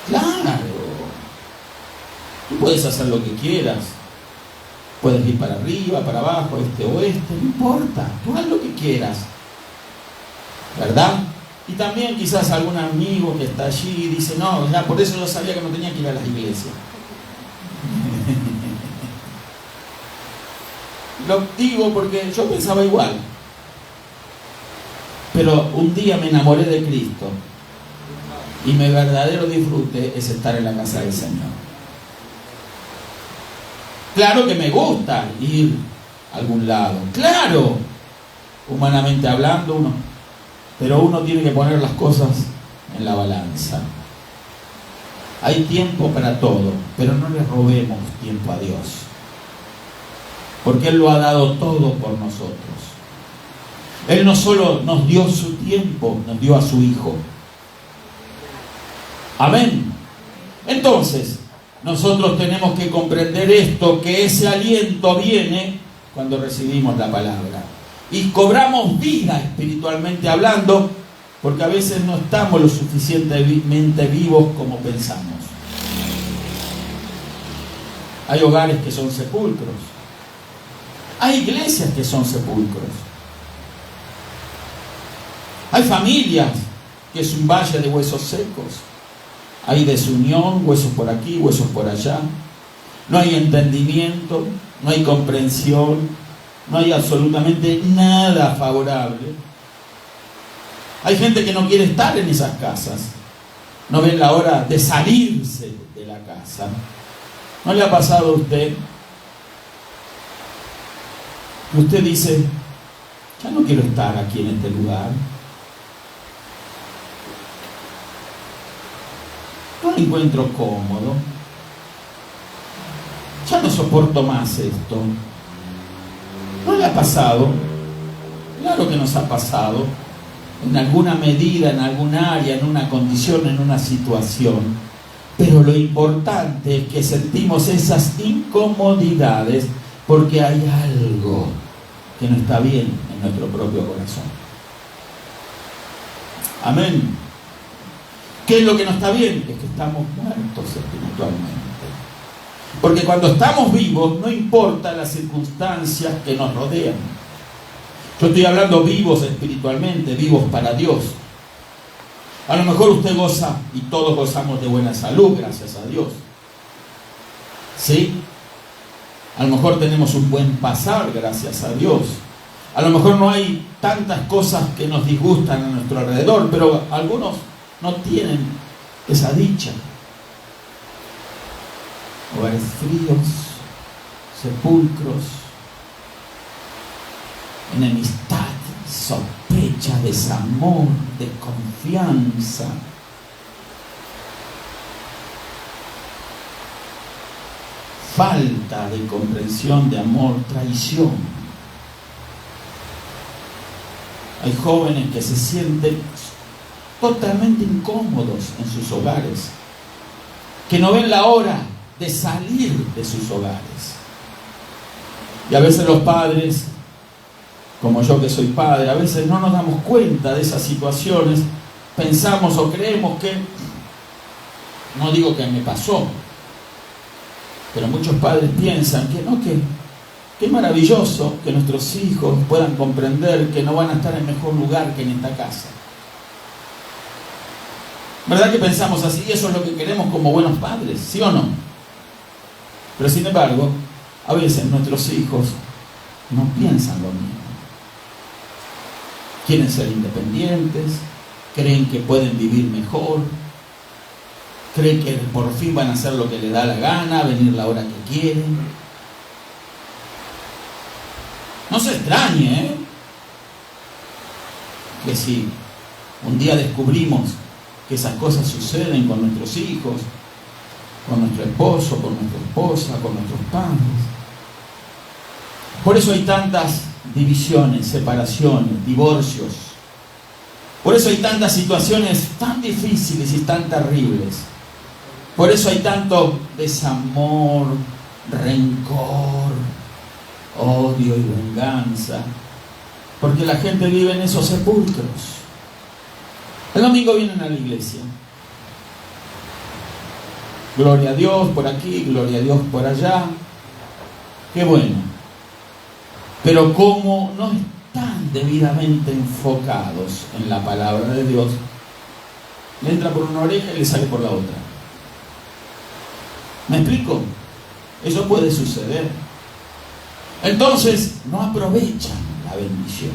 Claro, tú puedes hacer lo que quieras, puedes ir para arriba, para abajo, este, oeste, no importa, tú haz lo que quieras, ¿verdad? Y también quizás algún amigo que está allí y dice, no, ya por eso yo sabía que no tenía que ir a las iglesias. Lo digo porque yo pensaba igual. Pero un día me enamoré de Cristo Y mi verdadero disfrute es estar en la casa del Señor. Claro que me gusta ir a algún lado. Claro, humanamente hablando, pero uno tiene que poner las cosas en la balanza. Hay tiempo para todo, pero no le robemos tiempo a Dios, porque Él lo ha dado todo por nosotros. Él no solo nos dio su tiempo, nos dio a su Hijo. Amén. Entonces, nosotros tenemos que comprender esto, que ese aliento viene cuando recibimos la palabra. Y cobramos vida espiritualmente hablando, porque a veces no estamos lo suficientemente vivos como pensamos. Hay hogares que son sepulcros. Hay iglesias que son sepulcros. Hay familias que es un valle de huesos secos. Hay desunión, huesos por aquí, huesos por allá. No hay entendimiento, no hay comprensión, no hay absolutamente nada favorable. Hay gente que no quiere estar en esas casas. No ven la hora de salirse de la casa. ¿No le ha pasado a usted? Usted dice, ya no quiero estar aquí en este lugar. No lo encuentro cómodo. Ya no soporto más esto. ¿No le ha pasado? Claro que nos ha pasado. En alguna medida, en algún área, en una condición, en una situación. Pero lo importante es que sentimos esas incomodidades porque hay algo que no está bien en nuestro propio corazón. Amén. ¿Qué es lo que no está bien? Es que estamos muertos espiritualmente. Porque cuando estamos vivos, no importa las circunstancias que nos rodean. Yo estoy hablando vivos espiritualmente, vivos para Dios. A lo mejor usted goza, y todos gozamos de buena salud, gracias a Dios. ¿Sí? A lo mejor tenemos un buen pasar, gracias a Dios. A lo mejor no hay tantas cosas que nos disgustan a nuestro alrededor, pero algunos no tienen esa dicha. Hogares fríos, sepulcros, enemistad, sospecha, desamor, desconfianza. Falta de comprensión, de amor, traición. Hay jóvenes que se sienten totalmente incómodos en sus hogares, que no ven la hora de salir de sus hogares. Y a veces los padres, como yo que soy padre, a veces no nos damos cuenta de esas situaciones, pensamos o creemos que, no digo que me pasó, pero muchos padres piensan que no, que qué maravilloso que nuestros hijos puedan comprender que no van a estar en mejor lugar que en esta casa. ¿Verdad que pensamos así? Y eso es lo que queremos como buenos padres, ¿sí o no? Pero sin embargo, a veces nuestros hijos no piensan lo mismo. Quieren ser independientes, creen que pueden vivir mejor, creen que por fin van a hacer lo que les da la gana, venir la hora que quieren. No se extrañe, que si un día descubrimos que esas cosas suceden con nuestros hijos, con nuestro esposo, con nuestra esposa, con nuestros padres. Por eso hay tantas divisiones, separaciones, divorcios. Por eso hay tantas situaciones tan difíciles y tan terribles. Por eso hay tanto desamor, rencor, odio y venganza. Porque la gente vive en esos sepulcros. El domingo vienen a la iglesia. Gloria a Dios por aquí, gloria a Dios por allá. Qué bueno. Pero como no están debidamente enfocados en la palabra de Dios, le entra por una oreja y le sale por la otra. ¿Me explico? Eso puede suceder. Entonces, no aprovechan la bendición.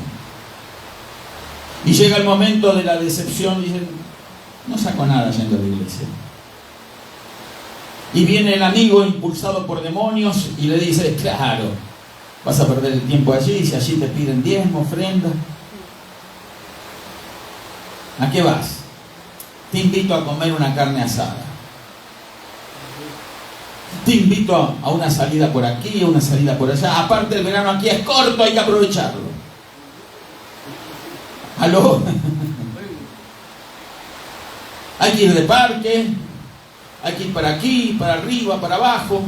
Y llega el momento de la decepción y dicen, No saco nada yendo a la iglesia. Y viene el amigo impulsado por demonios y le dice, claro, vas a perder el tiempo allí, si allí te piden diezmo, ofrenda. ¿A qué vas? Te invito a comer una carne asada. Te invito a una salida por aquí, a una salida por allá. Aparte el verano aquí es corto, hay que aprovecharlo. ¿Aló? Hay que ir de parque, hay que ir para aquí, para arriba, para abajo.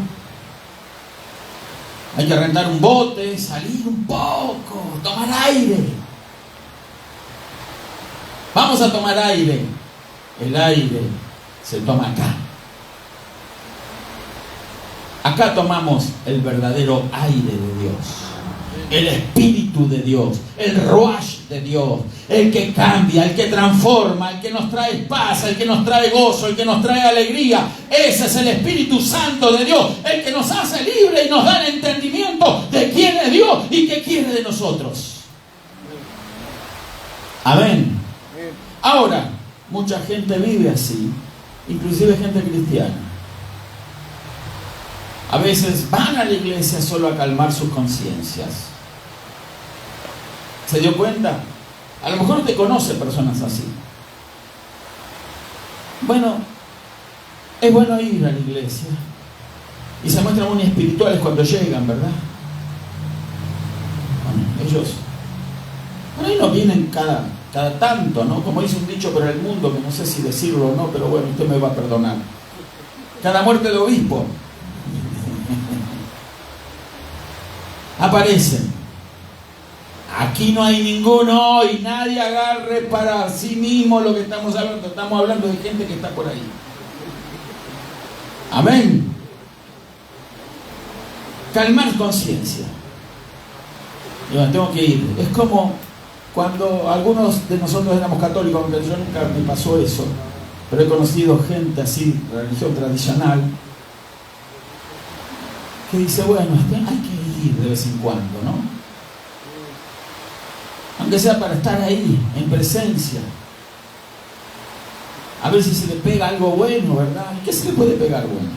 Hay que rentar un bote, salir un poco, tomar aire. Vamos a tomar aire. El aire se toma acá. Acá tomamos el verdadero aire de Dios, el Espíritu de Dios, el Ruach de Dios, el que cambia, el que transforma, el que nos trae paz, el que nos trae gozo, el que nos trae alegría. Ese es el Espíritu Santo de Dios, el que nos hace libre y nos da el entendimiento de quién es Dios y qué quiere de nosotros. Amén. Ahora, mucha gente vive así, inclusive gente cristiana. A veces van a la iglesia solo a calmar sus conciencias. ¿Se dio cuenta? A lo mejor usted conoce personas así. Bueno, es bueno ir a la iglesia. Y se muestran muy espirituales cuando llegan, ¿verdad? Bueno, ellos por ahí no vienen cada tanto, ¿no? Como dice un dicho por el mundo, que no sé si decirlo o no, pero bueno, usted me va a perdonar. Cada muerte de obispo. Aparecen. Aquí no hay ninguno y nadie agarre para sí mismo lo que estamos hablando. Estamos hablando de gente que está por ahí. Amén. Calmar conciencia. Yo tengo que ir. Es como cuando algunos de nosotros éramos católicos, aunque yo nunca me pasó eso, pero he conocido gente así, religión tradicional, que dice, bueno, hay que ir de vez en cuando, ¿no? Aunque sea para estar ahí, en presencia. A ver si se le pega algo bueno, ¿verdad? ¿Qué se le puede pegar bueno?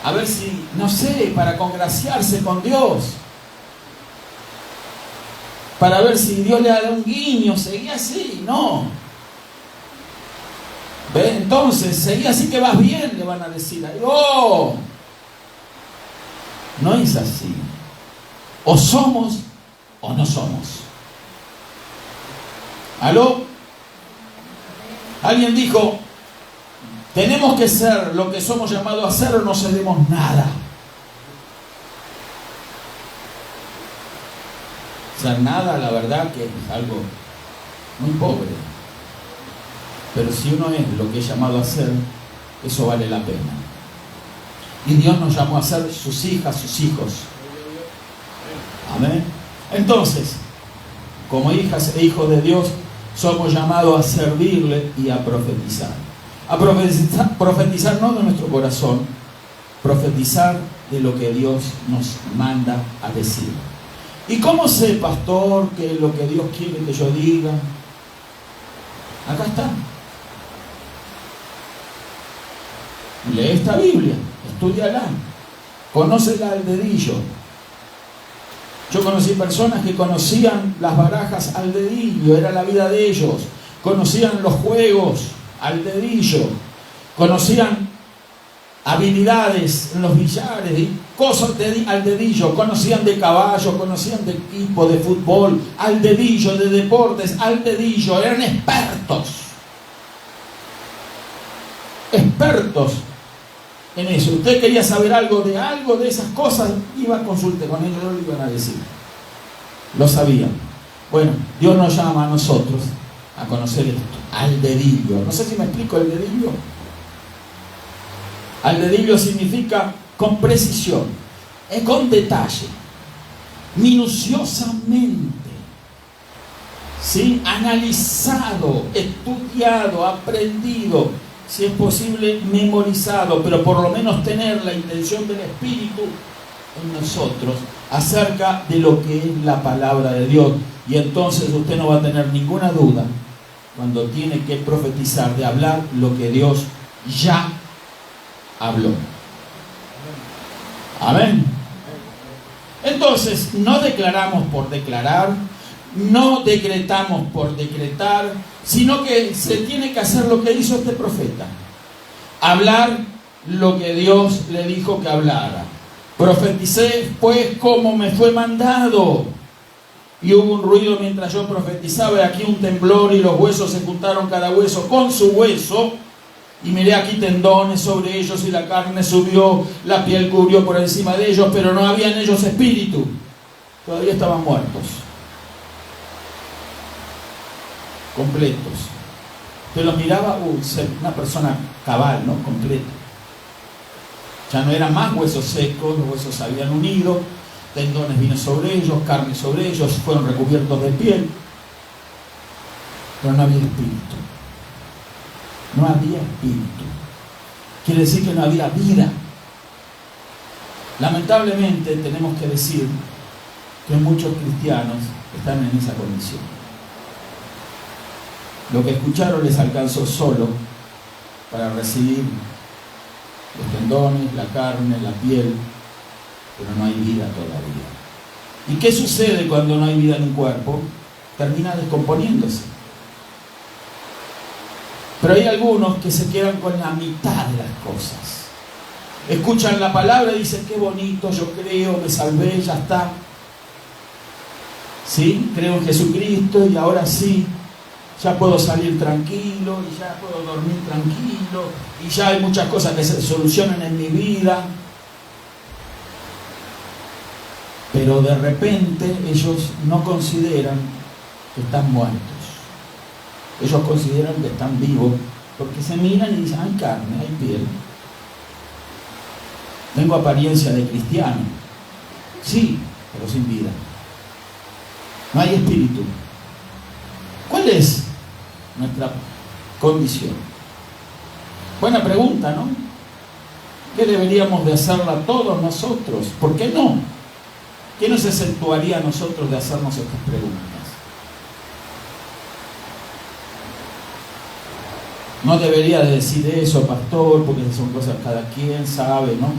A ver si, no sé, para congraciarse con Dios. Para ver si Dios le da un guiño, seguí así, no. ¿Ve? Entonces, seguí así que vas bien, le van a decir. ¡Oh! No es así. O somos o no somos. ¿Aló? Alguien dijo, tenemos que ser lo que somos llamados a ser o no seremos nada. Ser nada, la verdad que es algo muy pobre. Pero si uno es lo que es llamado a ser, eso vale la pena. Y Dios nos llamó a ser sus hijas, sus hijos. Amén. Entonces, como hijas e hijos de Dios, somos llamados a servirle y a profetizar. A profetizar no de nuestro corazón, profetizar de lo que Dios nos manda a decir. ¿Y cómo sé, pastor, que lo que Dios quiere que yo diga? Acá está. Lee esta Biblia, estúdiala, conócela al dedillo. Yo conocí personas que conocían las barajas al dedillo, era la vida de ellos. Conocían los juegos al dedillo, conocían habilidades en los billares y cosas al dedillo, conocían de caballo, conocían de equipo de fútbol, al dedillo, de deportes, al dedillo, eran expertos en eso. Usted quería saber algo de esas cosas, iba a consultar con ellos, lo iban a decir. Lo sabían. Bueno, Dios nos llama a nosotros a conocer esto, al dedillo. No sé si me explico el dedillo. Al dedillo significa con precisión, con detalle, minuciosamente, ¿sí? Analizado, estudiado, aprendido, si es posible memorizado, pero por lo menos tener la intención del Espíritu en nosotros acerca de lo que es la palabra de Dios. Y entonces usted no va a tener ninguna duda cuando tiene que profetizar, de hablar lo que Dios ya habló. Amén. Entonces, no declaramos por declarar, no decretamos por decretar, sino que se tiene que hacer lo que hizo este profeta. Hablar lo que Dios le dijo que hablara. Profeticé pues como me fue mandado. Y hubo un ruido mientras yo profetizaba, y aquí un temblor, y los huesos se juntaron cada hueso con su hueso. Y miré aquí tendones sobre ellos, y la carne subió, la piel cubrió por encima de ellos, pero no había en ellos espíritu. Todavía estaban muertos. Completos. Pero los miraba, una persona cabal, ¿no? Completa. Ya no eran más huesos secos, los huesos se habían unido, tendones vino sobre ellos, carne sobre ellos, fueron recubiertos de piel. Pero no había espíritu. No había espíritu. Quiere decir que no había vida. Lamentablemente tenemos que decir que muchos cristianos están en esa condición. Lo que escucharon les alcanzó solo para recibir los tendones, la carne, la piel, pero no hay vida todavía. ¿Y qué sucede cuando no hay vida en un cuerpo? Termina descomponiéndose. Pero hay algunos que se quedan con la mitad de las cosas. Escuchan la palabra y dicen, qué bonito, yo creo, me salvé, ya está. ¿Sí? Creo en Jesucristo y ahora sí, ya puedo salir tranquilo y ya puedo dormir tranquilo y ya hay muchas cosas que se solucionan en mi vida. Pero de repente ellos no consideran que están muertos. Ellos consideran que están vivos porque se miran y dicen, hay carne, hay piel. Tengo apariencia de cristiano. Sí, pero sin vida. No hay espíritu. ¿Cuál es nuestra condición? Buena pregunta, ¿no? ¿Qué deberíamos de hacerla todos nosotros? ¿Por qué no? ¿Qué nos exceptuaría a nosotros de hacernos estas preguntas? No debería de decir eso, pastor, porque son cosas que cada quien sabe, ¿no?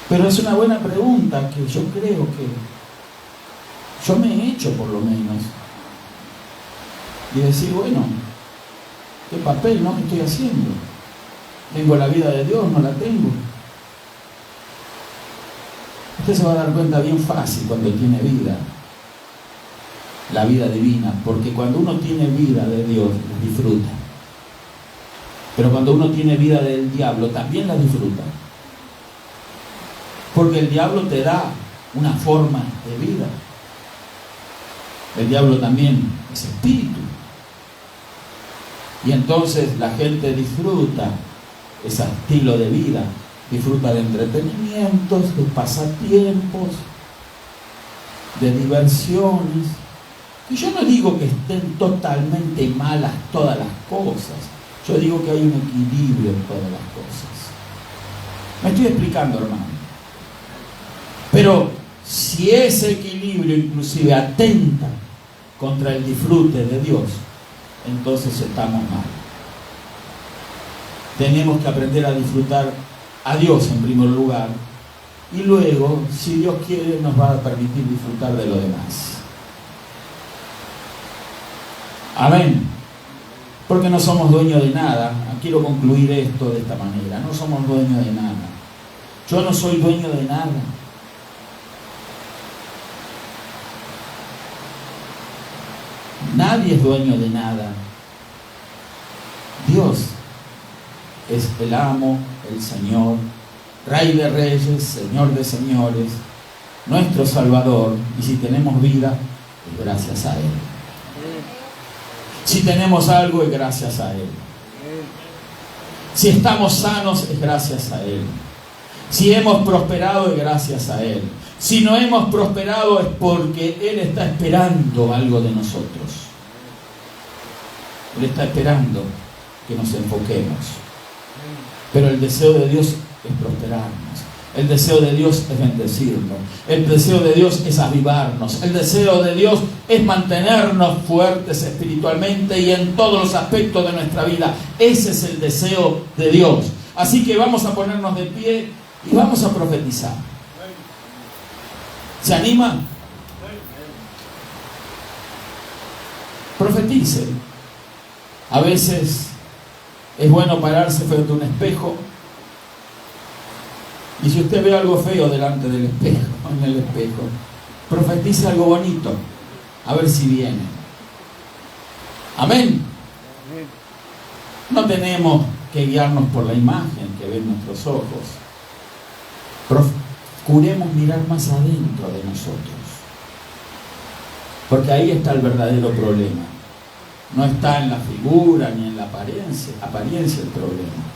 Pero es una buena pregunta que yo creo que yo me he hecho por lo menos. Y decir, bueno, ¿qué papel, no? ¿Qué estoy haciendo? ¿Tengo la vida de Dios? ¿No la tengo? Usted se va a dar cuenta bien fácil cuando tiene vida, la vida divina, porque cuando uno tiene vida de Dios, la disfruta. Pero cuando uno tiene vida del diablo, también la disfruta. Porque el diablo te da una forma de vida. El diablo también es espíritu. Y entonces la gente disfruta ese estilo de vida. Disfruta de entretenimientos, de pasatiempos, de diversiones. Y yo no digo que estén totalmente malas todas las cosas. Yo digo que hay un equilibrio en todas las cosas. Me estoy explicando, hermano. Pero si ese equilibrio inclusive atenta contra el disfrute de Dios, entonces estamos mal. Tenemos que aprender a disfrutar a Dios en primer lugar, y luego, si Dios quiere, nos va a permitir disfrutar de lo demás. Amén. Porque no somos dueños de nada. Quiero concluir esto de esta manera. No somos dueños de nada. Yo no soy dueño de nada. Nadie es dueño de nada. Dios es el amo, el Señor, Rey de reyes, Señor de señores, nuestro Salvador. Y si tenemos vida, es gracias a Él. Si tenemos algo, es gracias a Él. Si estamos sanos, es gracias a Él. Si hemos prosperado, es gracias a Él. Si no hemos prosperado, es porque Él está esperando algo de nosotros. Él está esperando que nos enfoquemos. Pero el deseo de Dios es prosperarnos. El deseo de Dios es bendecirnos. El deseo de Dios es avivarnos. El deseo de Dios es mantenernos fuertes espiritualmente y en todos los aspectos de nuestra vida. Ese es el deseo de Dios. Así que vamos a ponernos de pie y vamos a profetizar. ¿Se anima? Profetice. A veces es bueno pararse frente a un espejo. Y si usted ve algo feo delante del espejo, en el espejo, profetice algo bonito, a ver si viene. Amén. No tenemos que guiarnos por la imagen que ven nuestros ojos. Procuremos mirar más adentro de nosotros. Porque ahí está el verdadero problema. No está en la figura ni en la apariencia el problema.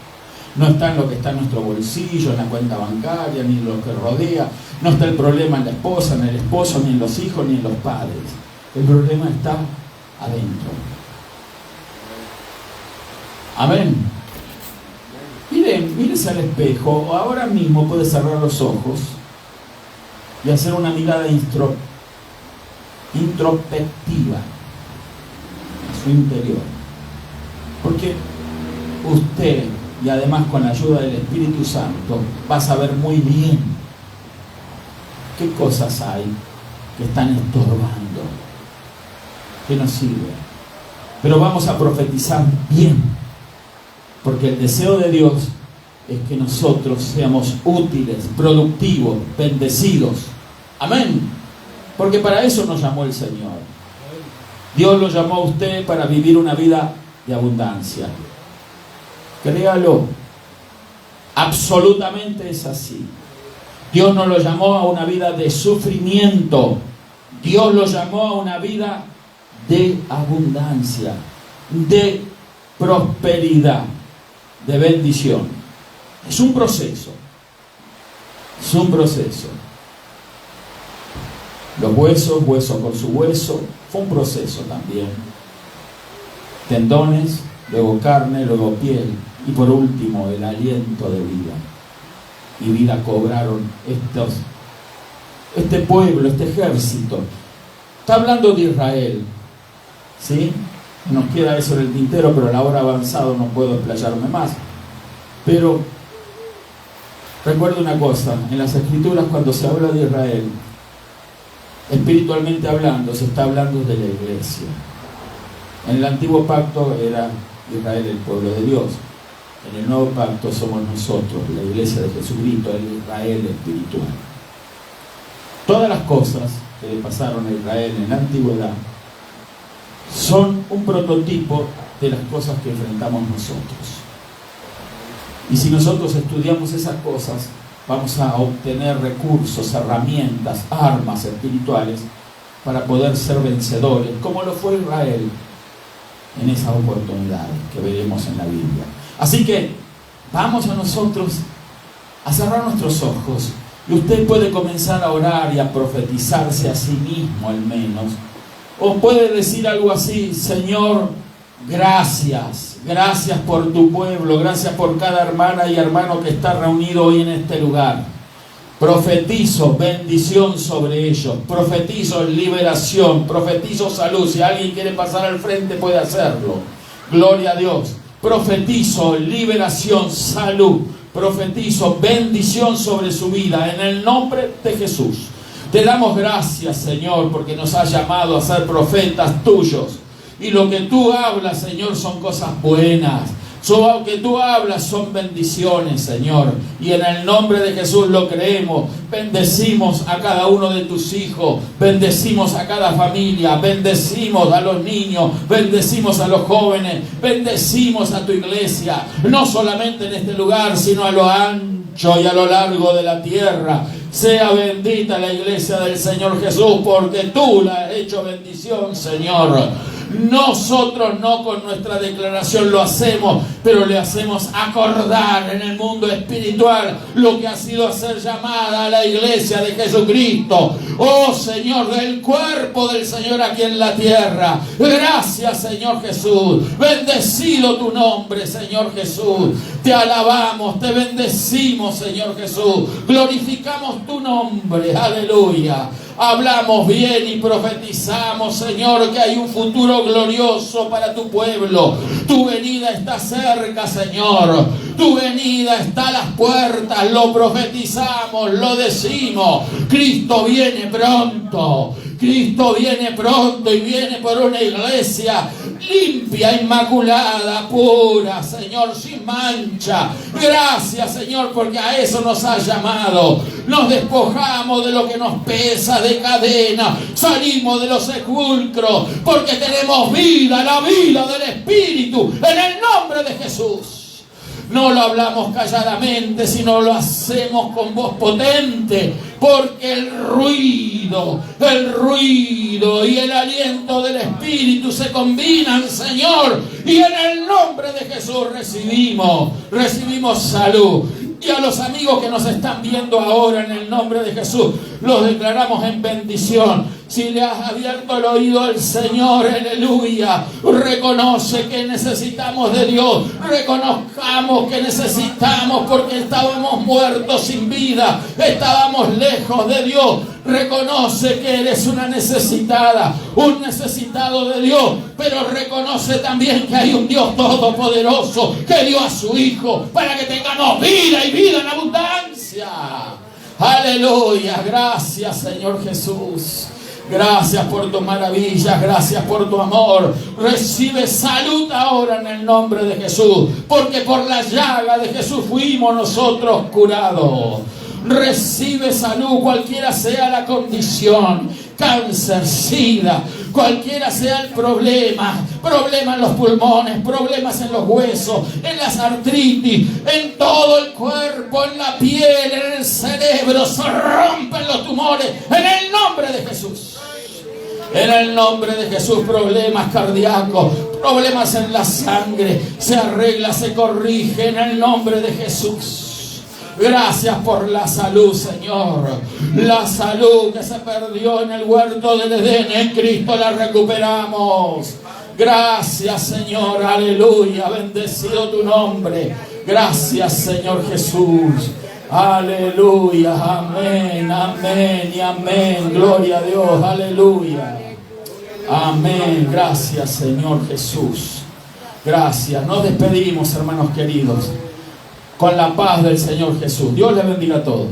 No está en lo que está en nuestro bolsillo, en la cuenta bancaria, ni en lo que rodea. No está el problema en la esposa, en el esposo, ni en los hijos, ni en los padres. El problema está adentro. Amén. Mírese al espejo. Ahora mismo puede cerrar los ojos y hacer una mirada introspectiva a su interior. Porque usted, y además con la ayuda del Espíritu Santo, va a saber muy bien qué cosas hay que están estorbando, que no sirven. Pero vamos a profetizar bien, porque el deseo de Dios es que nosotros seamos útiles, productivos, bendecidos. Amén. Porque para eso nos llamó el Señor. Dios lo llamó a usted para vivir una vida de abundancia. Créalo, absolutamente es así. Dios no lo llamó a una vida de sufrimiento. Dios lo llamó a una vida de abundancia, de prosperidad, de bendición. Es un proceso. Es un proceso. Los huesos, hueso con su hueso, fue un proceso también. Tendones, luego carne, luego piel. Y por último, el aliento de vida. Y vida cobraron este pueblo, este ejército. Está hablando de Israel. ¿Sí? Nos queda eso en el tintero, pero a la hora avanzado no puedo explayarme más. Pero recuerdo una cosa. En las Escrituras, cuando se habla de Israel, espiritualmente hablando, se está hablando de la iglesia. En el antiguo pacto era Israel el pueblo de Dios. En el nuevo pacto somos nosotros, la iglesia de Jesucristo, el Israel espiritual. Todas las cosas que le pasaron a Israel en la antigüedad son un prototipo de las cosas que enfrentamos nosotros. Y si nosotros estudiamos esas cosas, vamos a obtener recursos, herramientas, armas espirituales para poder ser vencedores, como lo fue Israel en esas oportunidades que veremos en la Biblia. Así que vamos a nosotros a cerrar nuestros ojos y usted puede comenzar a orar y a profetizarse a sí mismo al menos, o puede decir algo así: Señor, gracias por tu pueblo, gracias por cada hermana y hermano que está reunido hoy en este lugar. Profetizo bendición sobre ellos, profetizo liberación, profetizo salud. Si alguien quiere pasar al frente puede hacerlo. Gloria a Dios. Profetizo liberación, salud, profetizo bendición sobre su vida en el nombre de Jesús. Te damos gracias, Señor, porque nos has llamado a ser profetas tuyos. Y lo que tú hablas, Señor, son cosas buenas. Lo que tú hablas son bendiciones, Señor. Y en el nombre de Jesús lo creemos. Bendecimos a cada uno de tus hijos. Bendecimos a cada familia. Bendecimos a los niños. Bendecimos a los jóvenes. Bendecimos a tu iglesia. No solamente en este lugar, sino a lo ancho y a lo largo de la tierra. Sea bendita la iglesia del Señor Jesús, porque tú la has hecho bendición, Señor. Nosotros no con nuestra declaración lo hacemos, pero le hacemos acordar en el mundo espiritual lo que ha sido hacer llamada a la iglesia de Jesucristo. Oh Señor, del cuerpo del Señor aquí en la tierra. Gracias, Señor Jesús. Bendecido tu nombre, Señor Jesús. Te alabamos, te bendecimos, Señor Jesús. Glorificamos tu nombre. Aleluya. Hablamos bien y profetizamos, Señor, que hay un futuro glorioso para tu pueblo. Tu venida está cerca, Señor. Tu venida está a las puertas. Lo profetizamos, lo decimos. Cristo viene pronto. Cristo viene pronto y viene por una iglesia limpia, inmaculada, pura, Señor, sin mancha. Gracias, Señor, porque a eso nos has llamado. Nos despojamos de lo que nos pesa, de cadena. Salimos de los sepulcros porque tenemos vida, la vida del Espíritu, en el nombre de Jesús. No lo hablamos calladamente, sino lo hacemos con voz potente, porque el ruido y el aliento del Espíritu se combinan, Señor, y en el nombre de Jesús recibimos salud. Y a los amigos que nos están viendo ahora, en el nombre de Jesús, los declaramos en bendición. Si le has abierto el oído al Señor, aleluya, reconoce que necesitamos de Dios. Reconozcamos que necesitamos, porque estábamos muertos sin vida, estábamos lejos de Dios. Reconoce que eres una necesitada, un necesitado de Dios, pero reconoce también que hay un Dios todopoderoso que dio a su Hijo para que tengamos vida y vida en abundancia. Aleluya. Gracias, Señor Jesús. Gracias por tus maravillas, gracias por tu amor. Recibe salud ahora en el nombre de Jesús, porque por la llaga de Jesús fuimos nosotros curados. Recibe salud, cualquiera sea la condición, cáncer, sida, cualquiera sea el problema, problemas en los pulmones, problemas en los huesos, en las artritis, en todo el cuerpo, en la piel, en el cerebro, se rompen los tumores en el nombre de Jesús. En el nombre de Jesús, problemas cardíacos, problemas en la sangre, se arregla, se corrige en el nombre de Jesús. Gracias por la salud, Señor. La salud que se perdió en el huerto del Edén, en Cristo la recuperamos. Gracias, Señor. Aleluya. Bendecido tu nombre. Gracias, Señor Jesús. Aleluya. Amén, amén y amén. Gloria a Dios. Aleluya. Amén. Gracias, Señor Jesús. Gracias. Nos despedimos, hermanos queridos, con la paz del Señor Jesús. Dios les bendiga a todos.